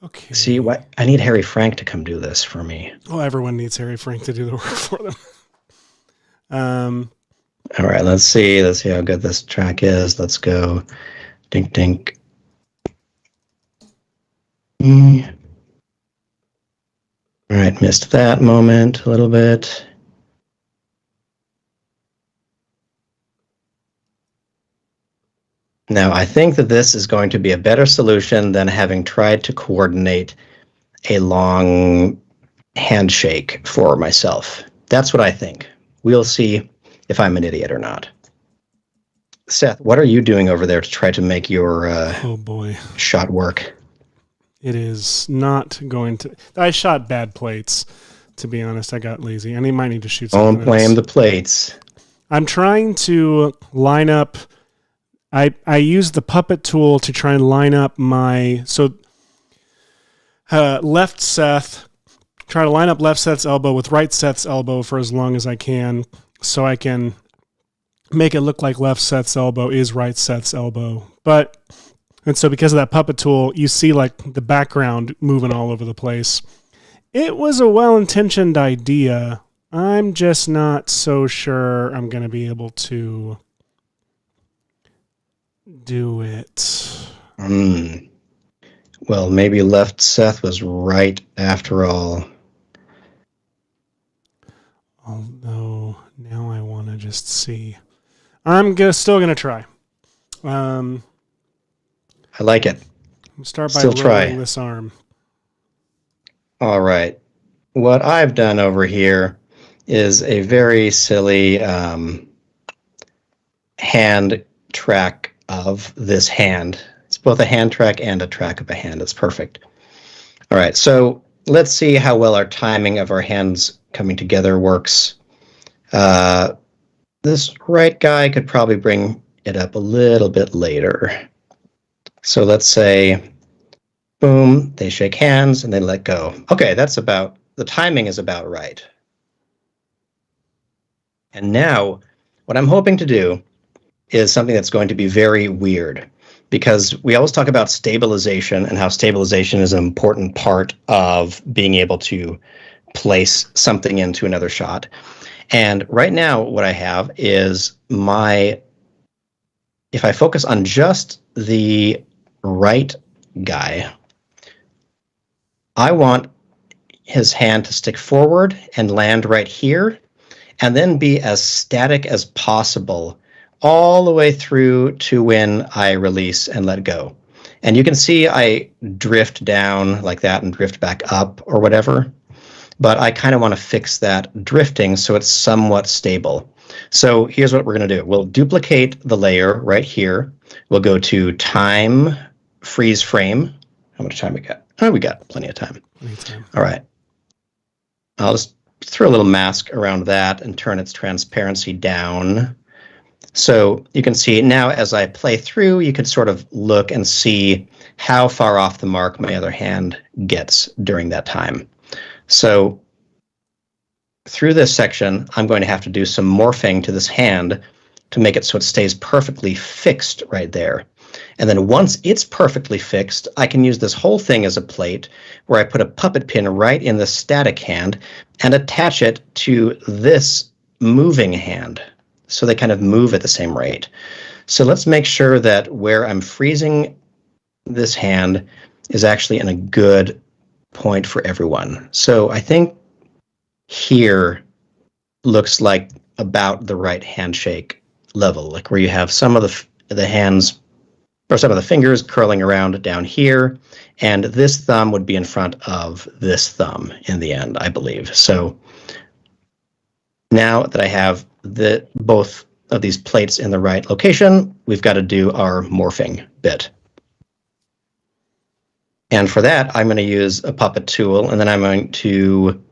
Okay. See, what I need Harry Frank to come do this for me. Well, everyone needs Harry Frank to do the work for them. All right, let's see how good this track is. Let's go. Dink, dink. All right, missed that moment a little bit. Now, I think that this is going to be a better solution than having tried to coordinate a long handshake for myself. That's what I think. We'll see if I'm an idiot or not. Seth, what are you doing over there to try to make your oh boy, shot work? It is not going to. I shot bad plates, to be honest. I got lazy. And he might need to shoot something. Don't blame the plates. I'm trying to line up. I use the puppet tool to try and line up my left Seth. Try to line up left Seth's elbow with right Seth's elbow for as long as I can, so I can make it look like left Seth's elbow is right Seth's elbow. And so because of that puppet tool, you see like the background moving all over the place. It was a well-intentioned idea. I'm just not so sure I'm going to be able to do it. Well, maybe left Seth was right after all. Although now I want to just see. I'm still going to try. I like it. Start by rolling this arm. All right. What I've done over here is a very silly hand track of this hand. It's both a hand track and a track of a hand. It's perfect. All right. So let's see how well our timing of our hands coming together works. This right guy could probably bring it up a little bit later. So let's say, boom, they shake hands and they let go. Okay, the timing is about right. And now, what I'm hoping to do is something that's going to be very weird, because we always talk about stabilization and how stabilization is an important part of being able to place something into another shot. And right now, what I have is if I focus on just the right guy, I want his hand to stick forward and land right here, and then be as static as possible all the way through to when I release and let go. And you can see I drift down like that and drift back up or whatever. But I kind of want to fix that drifting so it's somewhat stable. So here's what we're going to do. We'll duplicate the layer right here. We'll go to time, freeze frame. How much time we got? Oh, we got plenty of time. All right. I'll just throw a little mask around that and turn its transparency down. So you can see now as I play through, you can sort of look and see how far off the mark my other hand gets during that time. So through this section, I'm going to have to do some morphing to this hand to make it so it stays perfectly fixed right there. And then once it's perfectly fixed, I can use this whole thing as a plate where I put a puppet pin right in the static hand and attach it to this moving hand. So they kind of move at the same rate. So let's make sure that where I'm freezing this hand is actually in a good point for everyone. So I think here looks like about the right handshake level, like where you have some of the hands or some of the fingers curling around down here, and this thumb would be in front of this thumb in the end, I believe. So now that I have both of these plates in the right location, we've got to do our morphing bit. And for that, I'm going to use a puppet tool, and then I'm going to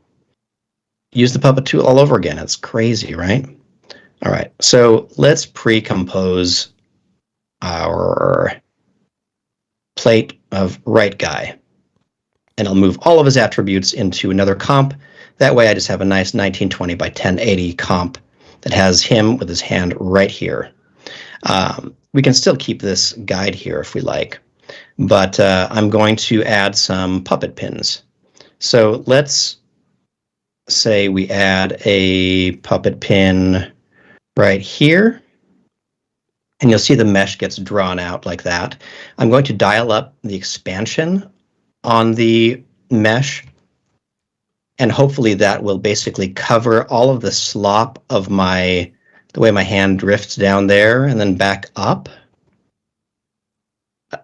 use the puppet tool all over again. It's crazy, right? All right, so let's pre-compose our plate of right guy. And I'll move all of his attributes into another comp. That way I just have a nice 1920 by 1080 comp that has him with his hand right here. We can still keep this guide here if we like, but I'm going to add some puppet pins. So let's say we add a puppet pin right here, and you'll see the mesh gets drawn out like that. I'm going to dial up the expansion on the mesh, And hopefully that will basically cover all of the slop of the way my hand drifts down there and then back up.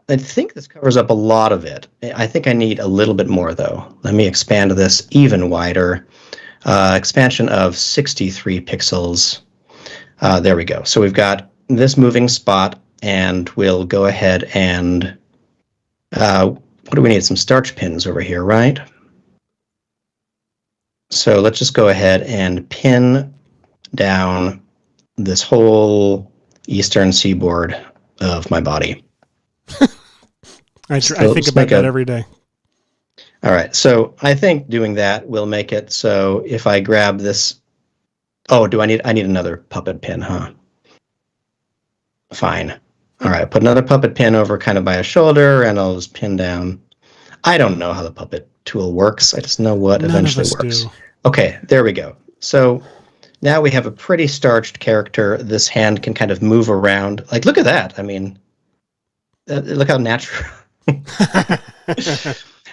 I think this covers up a lot of it. I think I need a little bit more, though. Let me expand this even wider. Expansion of 63 pixels. There we go. So we've got this moving spot, and we'll go ahead and... what do we need? Some starch pins over here, right? So let's just go ahead and pin down this whole eastern seaboard of my body. I think about that every day. All right, so I think doing that will make it so if I grab this... Oh, I need another puppet pin, huh? Fine. All right, put another puppet pin over kind of by a shoulder, and I'll just pin down. I don't know how the puppet tool works. I just know what eventually works. Okay, there we go. So now we have a pretty starched character. This hand can kind of move around. Like, look at that. I mean, look how natural.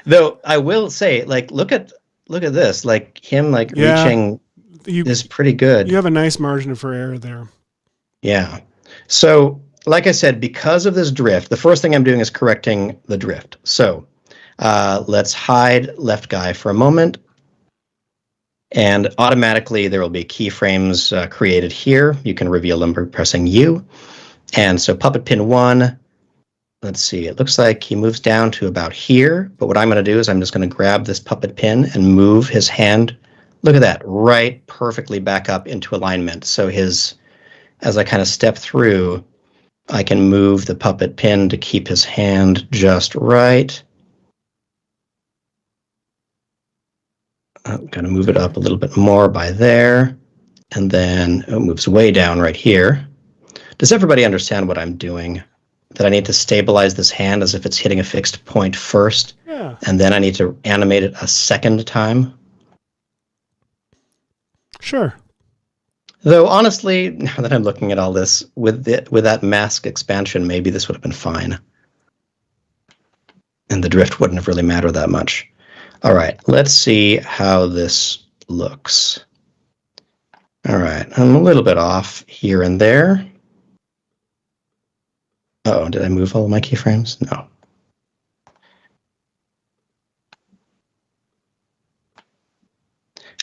Though I will say, like, look at this. Like him, like reaching is pretty good. You have a nice margin for error there. Yeah. So, like I said, because of this drift, the first thing I'm doing is correcting the drift. So, let's hide left guy for a moment. And automatically there will be keyframes created here. You can reveal them by pressing U. And so puppet pin 1, let's see, it looks like he moves down to about here. But what I'm going to do is I'm just going to grab this puppet pin and move his hand. Look at that, right perfectly back up into alignment. So as I kind of step through, I can move the puppet pin to keep his hand just right. I'm going to move it up a little bit more by there. And then it moves way down right here. Does everybody understand what I'm doing? That I need to stabilize this hand as if it's hitting a fixed point first. Yeah. And then I need to animate it a second time. Sure. Though honestly, now that I'm looking at all this, with that mask expansion, maybe this would have been fine. And the drift wouldn't have really mattered that much. All right, let's see how this looks. All right, I'm a little bit off here and there. Oh, did I move all of my keyframes? No.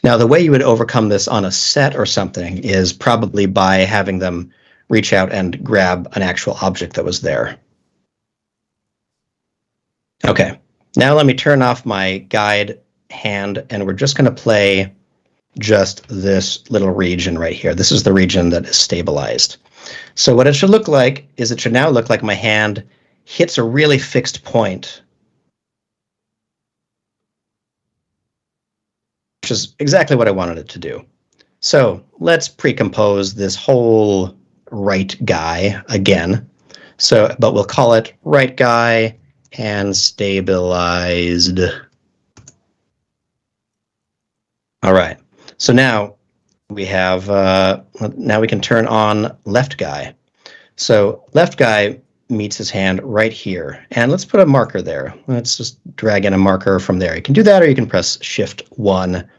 Now, the way you would overcome this on a set or something is probably by having them reach out and grab an actual object that was there. Okay, now let me turn off my guide hand, and we're just going to play just this little region right here. This is the region that is stabilized. So what it should look like is it should now look like my hand hits a really fixed point, which is exactly what I wanted it to do. So let's pre-compose this whole right guy again. So, but we'll call it right guy and stabilized. All right. So now we have, now we can turn on left guy. So left guy meets his hand right here. And let's put a marker there. Let's just drag in a marker from there. You can do that, or you can press Shift 1,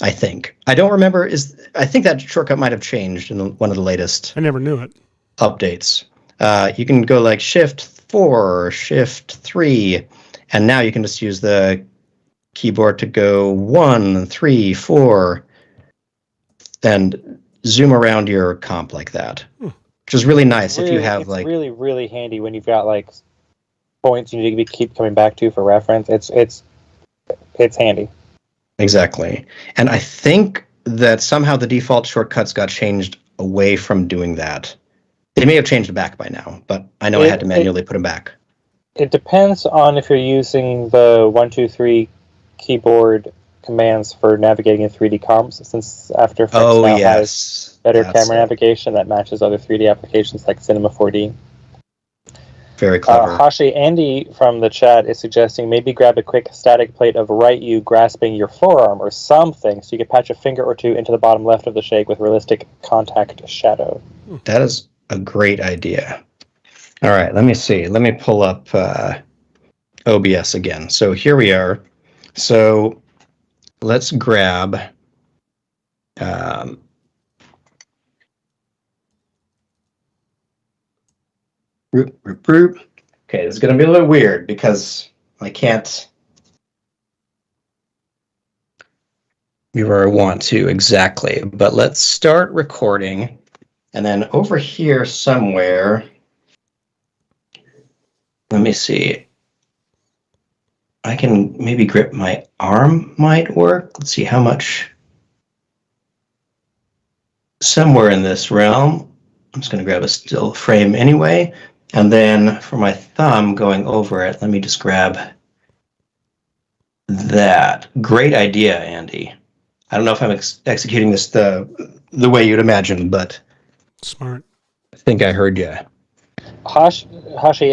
I think. I don't remember. I think that shortcut might have changed in one of the latest I never knew it. updates. You can go like Shift 4, Shift 3, and now you can just use the keyboard to go 1, 3, 4, and zoom around your comp like that. Which is really nice if you have like... It's really, really handy when you've got like points you need to keep coming back to for reference. It's handy. Exactly. And I think that somehow the default shortcuts got changed away from doing that. They may have changed back by now, but I know I had to manually put them back. It depends on if you're using the 1, 2, 3 keyboard commands for navigating in 3D comps, since After Effects now has better camera navigation that matches other 3D applications like Cinema 4D. Very clever. Hashi Andy from the chat is suggesting maybe grab a quick static plate of right you grasping your forearm or something so you can patch a finger or two into the bottom left of the shake with realistic contact shadow. That is a great idea. All right, let me see. Let me pull up OBS again. So here we are. So let's grab Okay, this is going to be a little weird because I can't be where I want to exactly, but let's start recording. And then over here somewhere, let me see. I can maybe grip my arm might work. Let's see how much. Somewhere in this realm. I'm just going to grab a still frame anyway. And then for my thumb going over it, let me just grab that. Great idea, Andy. I don't know if I'm executing this the way you'd imagine, but Smart. I think I heard you. Hashi,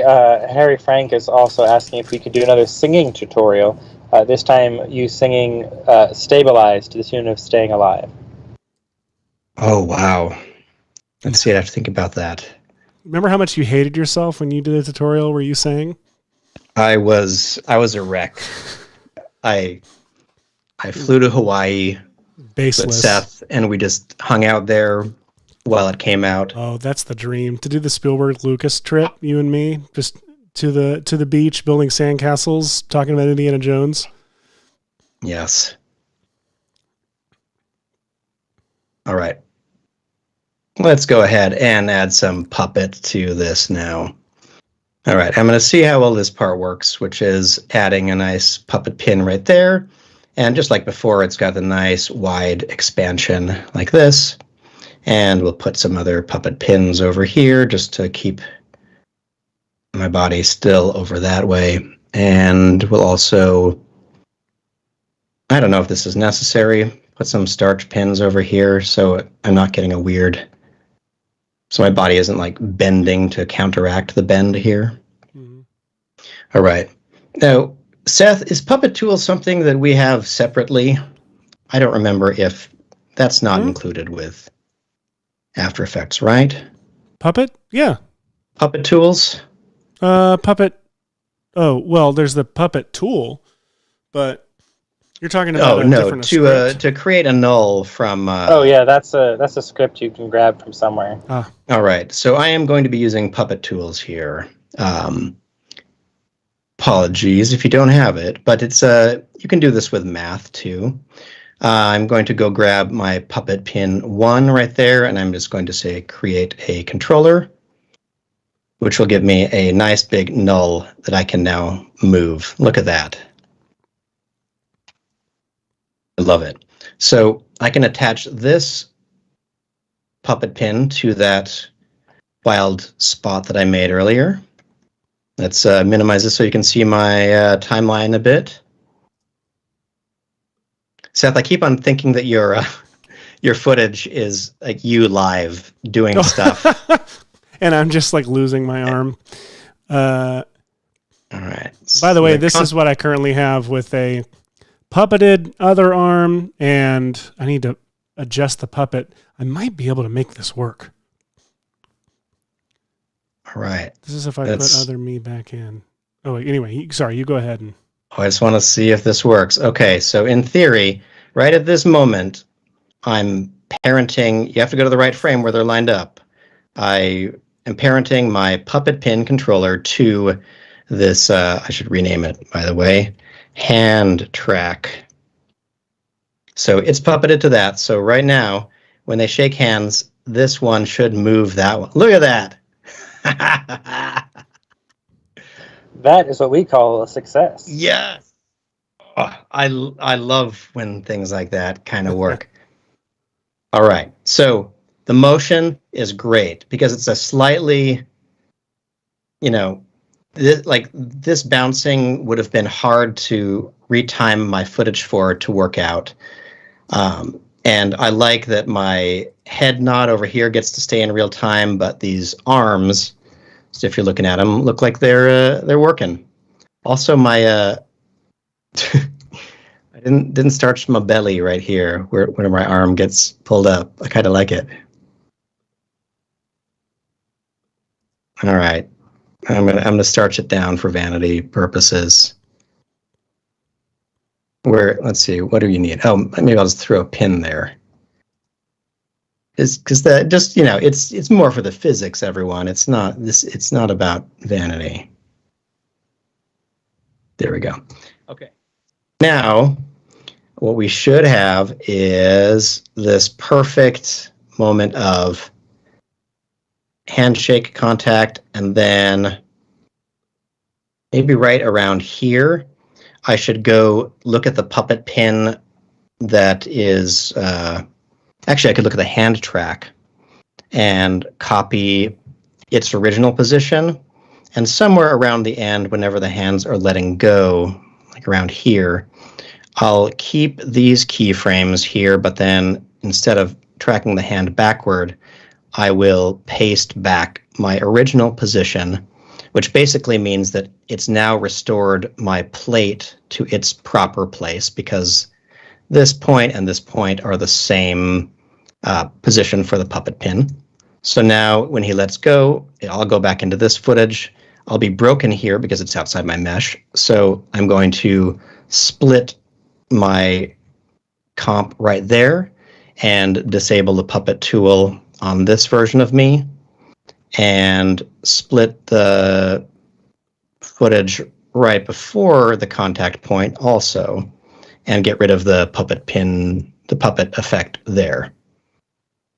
Harry Frank is also asking if we could do another singing tutorial. This time you singing Stabilized to the tune of Staying Alive. Oh, wow. Let's see, I have to think about that. Remember how much you hated yourself when you did a tutorial where you sang? I was a wreck. I flew to Hawaii Baseless. with Seth, and we just hung out there while it came out. Oh, that's the dream. To do the Spielberg Lucas trip, you and me, just to the beach, building sandcastles, talking about Indiana Jones. Yes. All right. Let's go ahead and add some puppet to this now. All right, I'm going to see how well this part works, which is adding a nice puppet pin right there. And just like before, it's got the nice wide expansion like this. And we'll put some other puppet pins over here just to keep my body still over that way. And we'll also, I don't know if this is necessary, put some starch pins over here so I'm not getting a weird, so my body isn't like bending to counteract the bend here. Mm-hmm. All right. Now, Seth, is Puppet Tool something that we have separately? I don't remember if that's not included with After Effects, right? Puppet? Yeah. Puppet Tools? Puppet. Oh, well, there's the Puppet Tool, but you're talking about different script. To create a null from. Oh yeah, that's a script you can grab from somewhere. All right, so I am going to be using Puppet Tools here. Apologies if you don't have it, but it's you can do this with math too. I'm going to go grab my Puppet pin 1 right there, and I'm just going to say create a controller, which will give me a nice big null that I can now move. Look at that. I love it. So I can attach this puppet pin to that wild spot that I made earlier. Let's minimize this so you can see my timeline a bit. Seth, I keep on thinking that your footage is like you live doing stuff. And I'm just like losing my arm. All right. By the way, this is what I currently have with a puppeted other arm, and I need to adjust the puppet. I might be able to make this work. All right. This is if I put other me back in. Oh, wait, anyway, sorry, you go ahead. I just want to see if this works. Okay, so in theory, right at this moment, I'm parenting. You have to go to the right frame where they're lined up. I am parenting my puppet pin controller to this, I should rename it, by the way, hand track. So it's puppeted to that. So right now, when they shake hands, this one should move that one. Look at that. That is what we call a success. Yes. Oh, I love when things like that kind of work. All right. So the motion is great because it's a slightly, this bouncing would have been hard to retime my footage for to work out. And I like that my head nod over here gets to stay in real time, but these arms, so if you're looking at them, look like they're working. Also, my I didn't starch my belly right here where my arm gets pulled up. I kind of like it. All right, I'm gonna starch it down for vanity purposes. let's see, what do you need? Oh, maybe I'll just throw a pin there. Because that just, it's more for the physics, everyone. It's not about vanity. There we go. Okay. Now, what we should have is this perfect moment of handshake contact, and then maybe right around here, I should go look at the puppet pin that is... actually, I could look at the hand track and copy its original position. And somewhere around the end, whenever the hands are letting go, like around here, I'll keep these keyframes here, but then instead of tracking the hand backward, I will paste back my original position, which basically means that it's now restored my plate to its proper place, because this point and this point are the same position for the puppet pin. So now when he lets go, I'll go back into this footage. I'll be broken here because it's outside my mesh. So I'm going to split my comp right there and disable the puppet tool on this version of me, and split the footage right before the contact point also, and get rid of the puppet pin, the puppet effect there.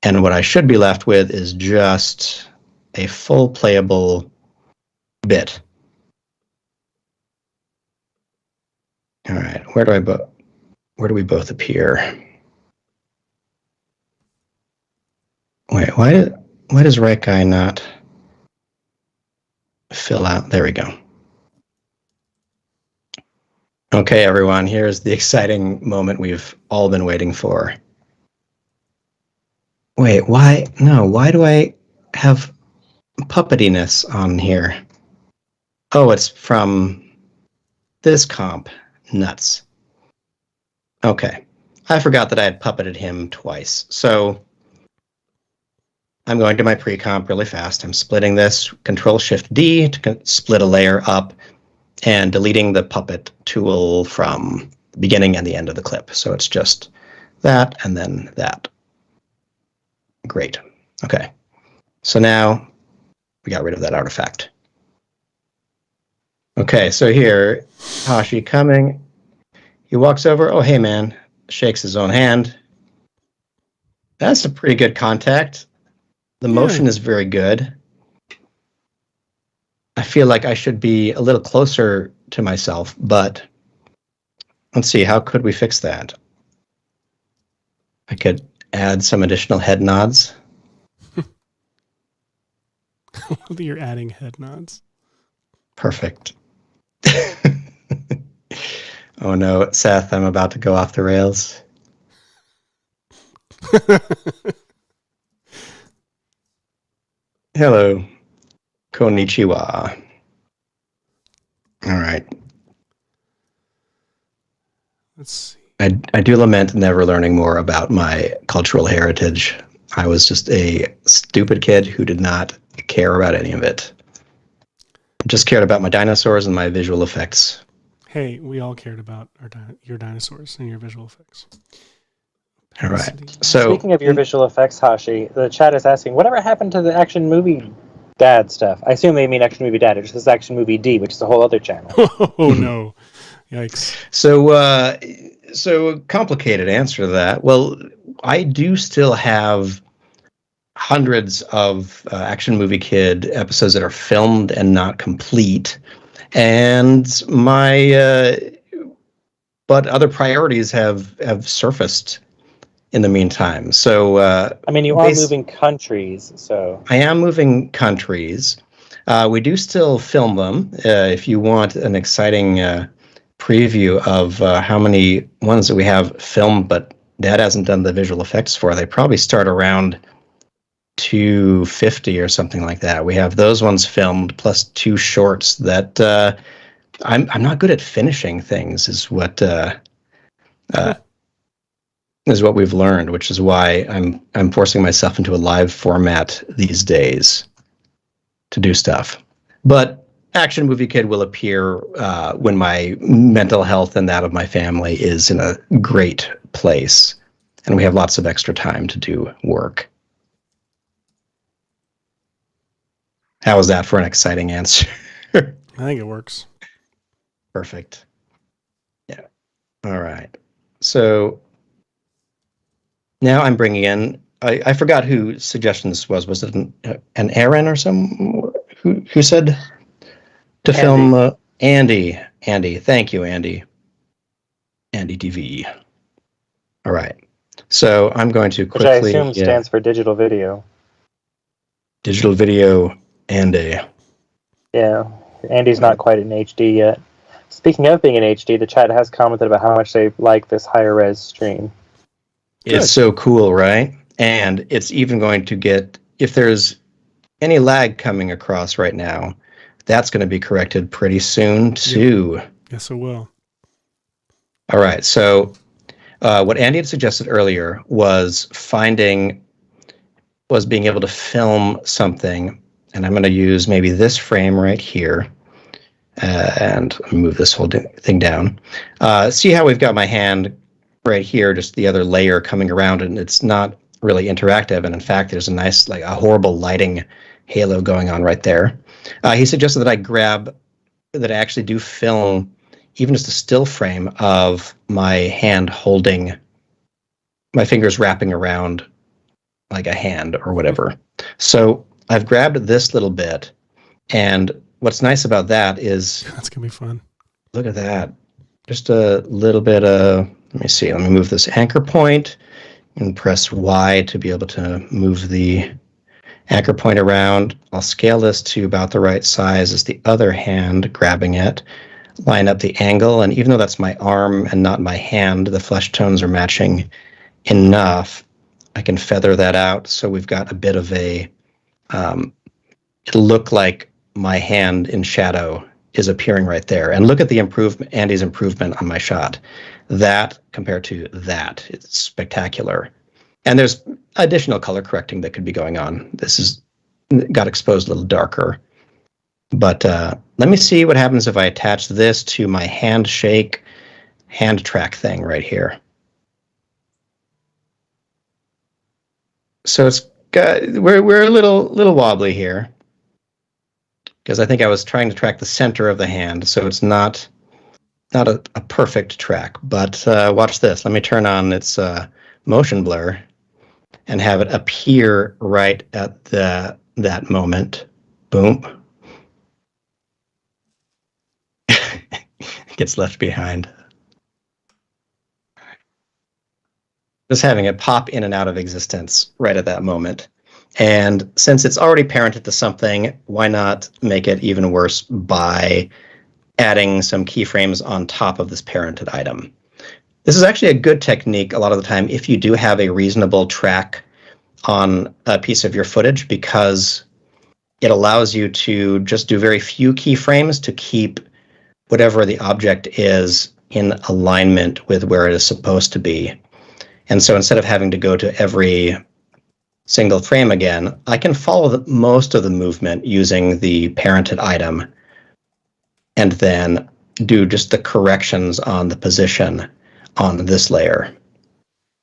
And what I should be left with is just a full playable bit. All right, where do we both appear? Wait, why does right guy not fill out? There we go. Okay, everyone, here's the exciting moment we've all been waiting for. Wait, why do I have puppetiness on here? Oh, it's from this comp. Nuts. Okay. I forgot that I had puppeted him twice. So I'm going to my pre-comp really fast. I'm splitting this, Control-Shift-D to split a layer up, and deleting the puppet tool from the beginning and the end of the clip. So it's just that and then that. Great. Okay. So now we got rid of that artifact. Okay, so here, Hashi coming. He walks over. Oh, hey, man. Shakes his own hand. That's a pretty good contact. The motion is very good. I feel like I should be a little closer to myself, but let's see, how could we fix that? I could add some additional head nods. You're adding head nods. Perfect. Oh no, Seth, I'm about to go off the rails. Hello. Konnichiwa. All right. Let's see. I do lament never learning more about my cultural heritage. I was just a stupid kid who did not care about any of it. Just cared about my dinosaurs and my visual effects. Hey, we all cared about your dinosaurs and your visual effects. All right. So speaking of your visual effects, Hashi, the chat is asking, whatever happened to the Action Movie Dad stuff? I assume they mean Action Movie Dad. It just says Action Movie D, which is a whole other channel. Oh no! Yikes! So complicated answer to that. Well, I do still have hundreds of Action Movie Kid episodes that are filmed and not complete, and but other priorities have surfaced in the meantime. So I mean, you are moving countries, so I am moving countries. We do still film them. If you want an exciting preview of how many ones that we have filmed, but Dad hasn't done the visual effects for, they probably start around 250 or something like that. We have those ones filmed, plus 2 shorts that I'm not good at finishing things, is what we've learned, which is why I'm forcing myself into a live format these days to do stuff. But Action Movie Kid will appear when my mental health and that of my family is in a great place, and we have lots of extra time to do work. How was that for an exciting answer? I think it works. Perfect. Yeah. All right. So now I'm bringing in. I forgot whose suggestion this was. Was it an Aaron or some who said to film Andy? Andy, thank you, Andy. Andy TV. All right. So I'm going to quickly. Which I assume stands for digital video. Digital video, Andy. Yeah, Andy's not quite in HD yet. Speaking of being in HD, the chat has commented about how much they like this higher res stream. It's so cool, right? And it's even going to get, if there's any lag coming across right now, that's going to be corrected pretty soon too. Yes, it will. All right. So what Andy had suggested earlier was being able to film something. And I'm going to use maybe this frame right here. And move this whole thing down. See how we've got my hand right here, just the other layer coming around, and it's not really interactive. And in fact, there's a nice, like a horrible lighting halo going on right there. He suggested that I actually do film even just a still frame of my hand holding, my fingers wrapping around like a hand or whatever. So I've grabbed this little bit, and what's nice about that is that's gonna be fun. Look at that. Just a little bit of, let me see, let me move this anchor point and press Y to be able to move the anchor point around. I'll scale this to about the right size as the other hand, grabbing it, line up the angle, and even though that's my arm and not my hand, the flesh tones are matching enough. I can feather that out so we've got a bit of a, it'll look like my hand in shadow is appearing right there. And look at the improvement, Andy's improvement on my shot. That compared to that, it's spectacular. And there's additional color correcting that could be going on. This is got exposed a little darker. But let me see what happens if I attach this to my hand track thing right here. So it's got, we're a little wobbly here, because I think I was trying to track the center of the hand, so it's not a perfect track. But watch this. Let me turn on its motion blur and have it appear right at that moment. Boom. Gets left behind. Just having it pop in and out of existence right at that moment. And since it's already parented to something, why not make it even worse by adding some keyframes on top of this parented item? This is actually a good technique a lot of the time if you do have a reasonable track on a piece of your footage, because it allows you to just do very few keyframes to keep whatever the object is in alignment with where it is supposed to be. And so instead of having to go to every single frame again, I can follow most of the movement using the parented item and then do just the corrections on the position on this layer.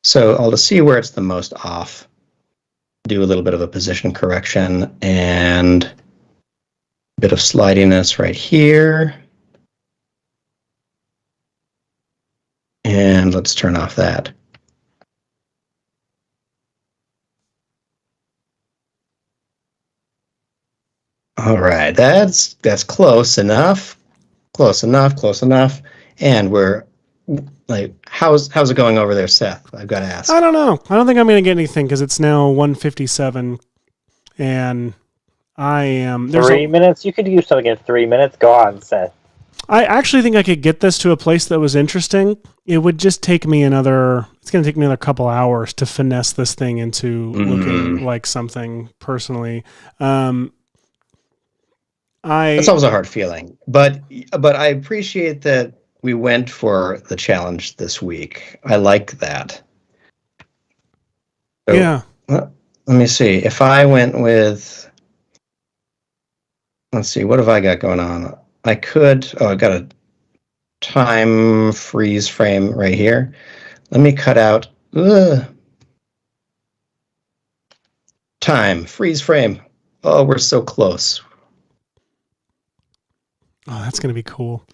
So I'll just see where it's the most off, do a little bit of a position correction and a bit of slidiness right here. And let's turn off that. All right, that's close enough. Close enough. And we're like, how's it going over there, Seth? I've got to ask. I don't know. I don't think I'm going to get anything because it's now 1:57, and I am 3 minutes. You could use something in 3 minutes. Go on, Seth. I actually think I could get this to a place that was interesting. It would just take me it's going to take me another couple hours to finesse this thing into looking like something personally. That's always a hard feeling, but I appreciate that we went for the challenge this week. I like that. So, yeah. Let me see. If I went with, let's see, what have I got going on? I've got a time freeze frame right here. Let me cut out time freeze frame. Oh, we're so close. Oh, that's going to be cool.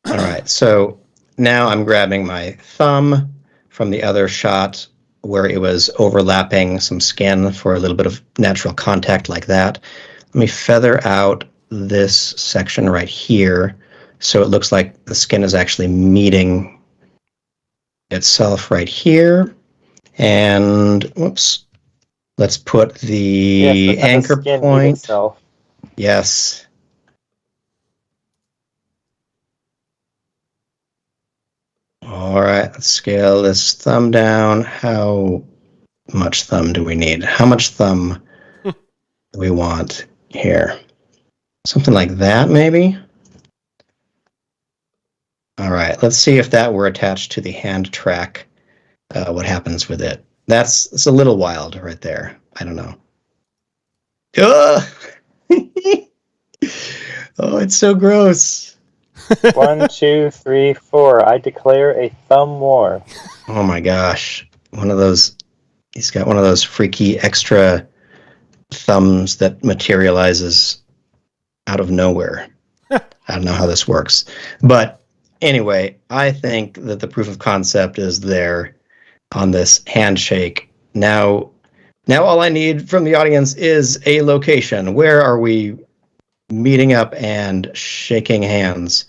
All right, so now I'm grabbing my thumb from the other shot where it was overlapping some skin for a little bit of natural contact like that. Let me feather out this section right here so it looks like the skin is actually meeting itself right here. And whoops, let's put the anchor point. Yes. All right, let's scale this thumb down. How much thumb do we need? How much thumb do we want here? Something like that, maybe? All right, let's see if that were attached to the hand track, what happens with it. It's a little wild right there. I don't know. Oh, it's so gross. 1, 2, 3, 4. I declare a thumb war. Oh my gosh. He's got one of those freaky extra thumbs that materializes out of nowhere. I don't know how this works. But anyway, I think that the proof of concept is there on this handshake. Now all I need from the audience is a location. Where are we meeting up and shaking hands?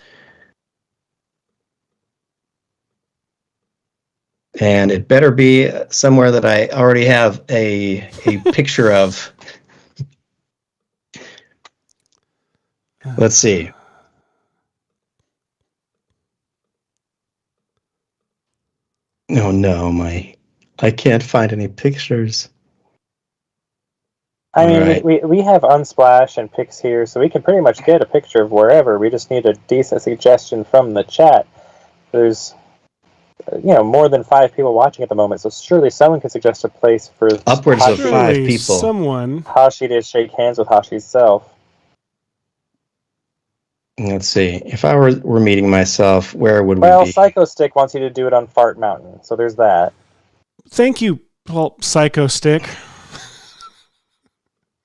And it better be somewhere that I already have a picture of. Let's see. Oh no, I can't find any pictures. I mean, we have Unsplash and Pix here, so we can pretty much get a picture of wherever. We just need a decent suggestion from the chat. There's more than 5 people watching at the moment, so surely someone can suggest a place for upwards of 5 people. Hashi to shake hands with Hashi's self. Let's see. If I were meeting myself, where would we be? Well, Psycho Stick wants you to do it on Fart Mountain, so there's that. Thank you, Psycho Stick.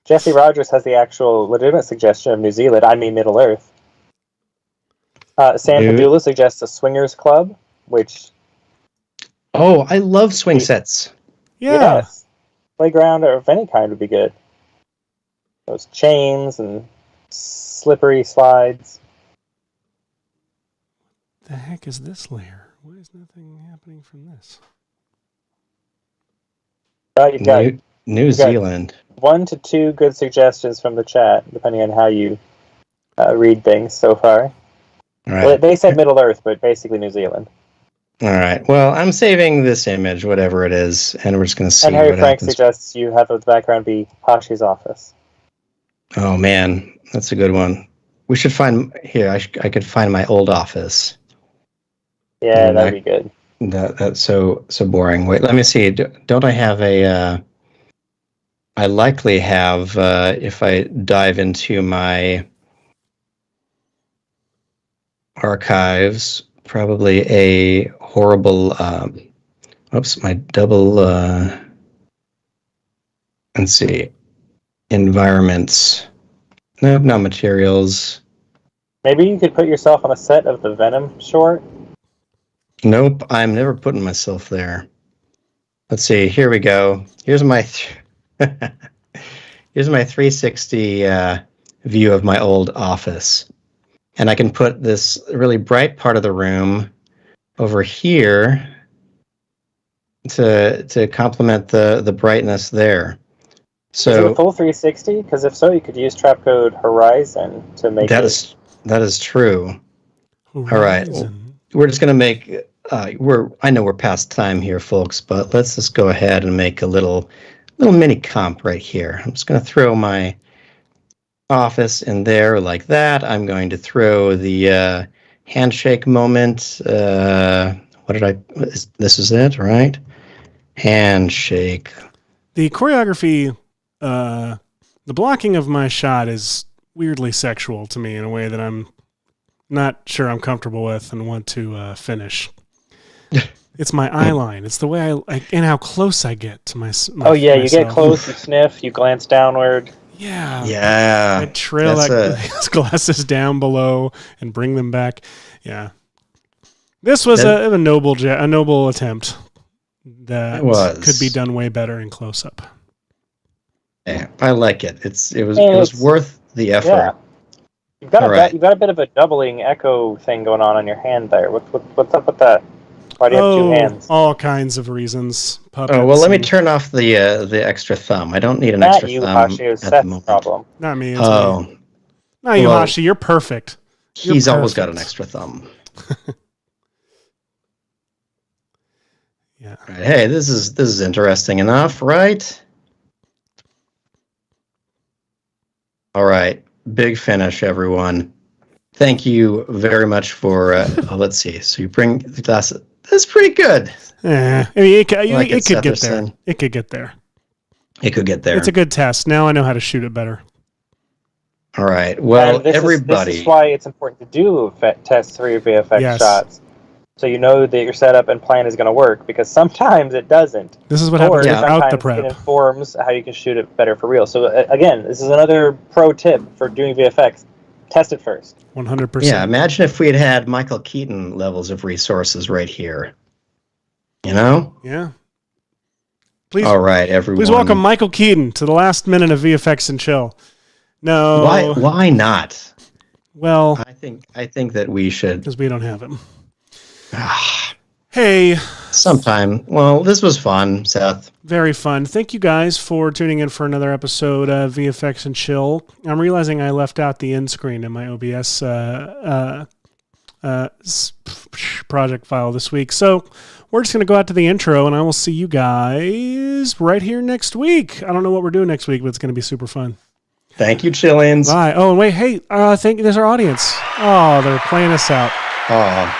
Jesse Rogers has the actual legitimate suggestion of New Zealand, Middle Earth. Sam Padula suggests a swingers club, which... Oh, I love swing sets. Yeah. Yes. Playground of any kind would be good. Those chains and slippery slides. The heck is this layer? Why is nothing happening from this? You've got New Zealand. 1 to 2 good suggestions from the chat, depending on how you read things so far. All right. Well, they said Middle Earth, but basically New Zealand. All right. Well, I'm saving this image, whatever it is, and we're just going to see. And Harry Frank suggests you have the background be Hashi's office. Oh man, that's a good one. We should find here. I could find my old office. Yeah, that'd be good. That's so boring. Wait, let me see. Don't I have a? I likely have, if I dive into my archives, probably a horrible, my double, let's see, environments. Nope, not materials. Maybe you could put yourself on a set of the Venom short? Nope, I'm never putting myself there. Let's see, here we go. Here's my... Here's my 360 view of my old office. And I can put this really bright part of the room over here to complement the brightness there. So is it a full 360? Because if so, you could use trap code Horizon to make it. That is true. Horizon. All right. We're just going to make... I know we're past time here, folks, but let's just go ahead and make a little mini comp right here. I'm just going to throw my office in there like that. I'm going to throw the handshake moment. This is it, right? Handshake. The choreography, the blocking of my shot weirdly sexual to me in a way that I'm not sure I'm comfortable with and want to finish. It's my eye line. It's the way I and how close I get to my Oh yeah, myself. You get close, you sniff, you glance downward. Yeah. Yeah. I trail those glasses down below and bring them back. Yeah. This was a noble attempt that could be done way better in close up. Yeah, I like it. It was worth the effort. Yeah. You've got a bit of a doubling echo thing going on your hand there. What's up with that? Why do you have two hands? All kinds of reasons. Oh well, let me turn off the extra thumb. I don't need an extra thumb. Hashi, it was Seth's problem. Not me. It's me. No, you, Hashi. You're perfect. He's always got an extra thumb. Yeah. Right. Hey, this is interesting enough, right? All right. Big finish, everyone. Thank you very much for. Let's see. So you bring the glass. That's pretty good. Yeah, I mean, it could get there. It could get there. It could get there. It's a good test. Now I know how to shoot it better. All right. Well, everybody. This is why it's important to do test 3 VFX shots, so you know that your setup and plan is going to work. Because sometimes it doesn't. This is what happens without the prep. It informs how you can shoot it better for real. So again, this is another pro tip for doing VFX. Test it first. 100%. Yeah, imagine if we had Michael Keaton levels of resources right here. You know? Yeah. Please. All right, everyone. Please welcome Michael Keaton to the last minute of VFX and Chill. No. Why not? Well, I think that we should, because we don't have him. Hey. Sometime. Well, this was fun, Seth. Very fun. Thank you guys for tuning in for another episode of VFX and Chill. I'm realizing I left out the end screen in my OBS project file this week. So we're just going to go out to the intro, and I will see you guys right here next week. I don't know what we're doing next week, but it's going to be super fun. Thank you, Chillians. Bye. Oh, and wait. Hey, there's our audience. Oh, they're playing us out. Oh.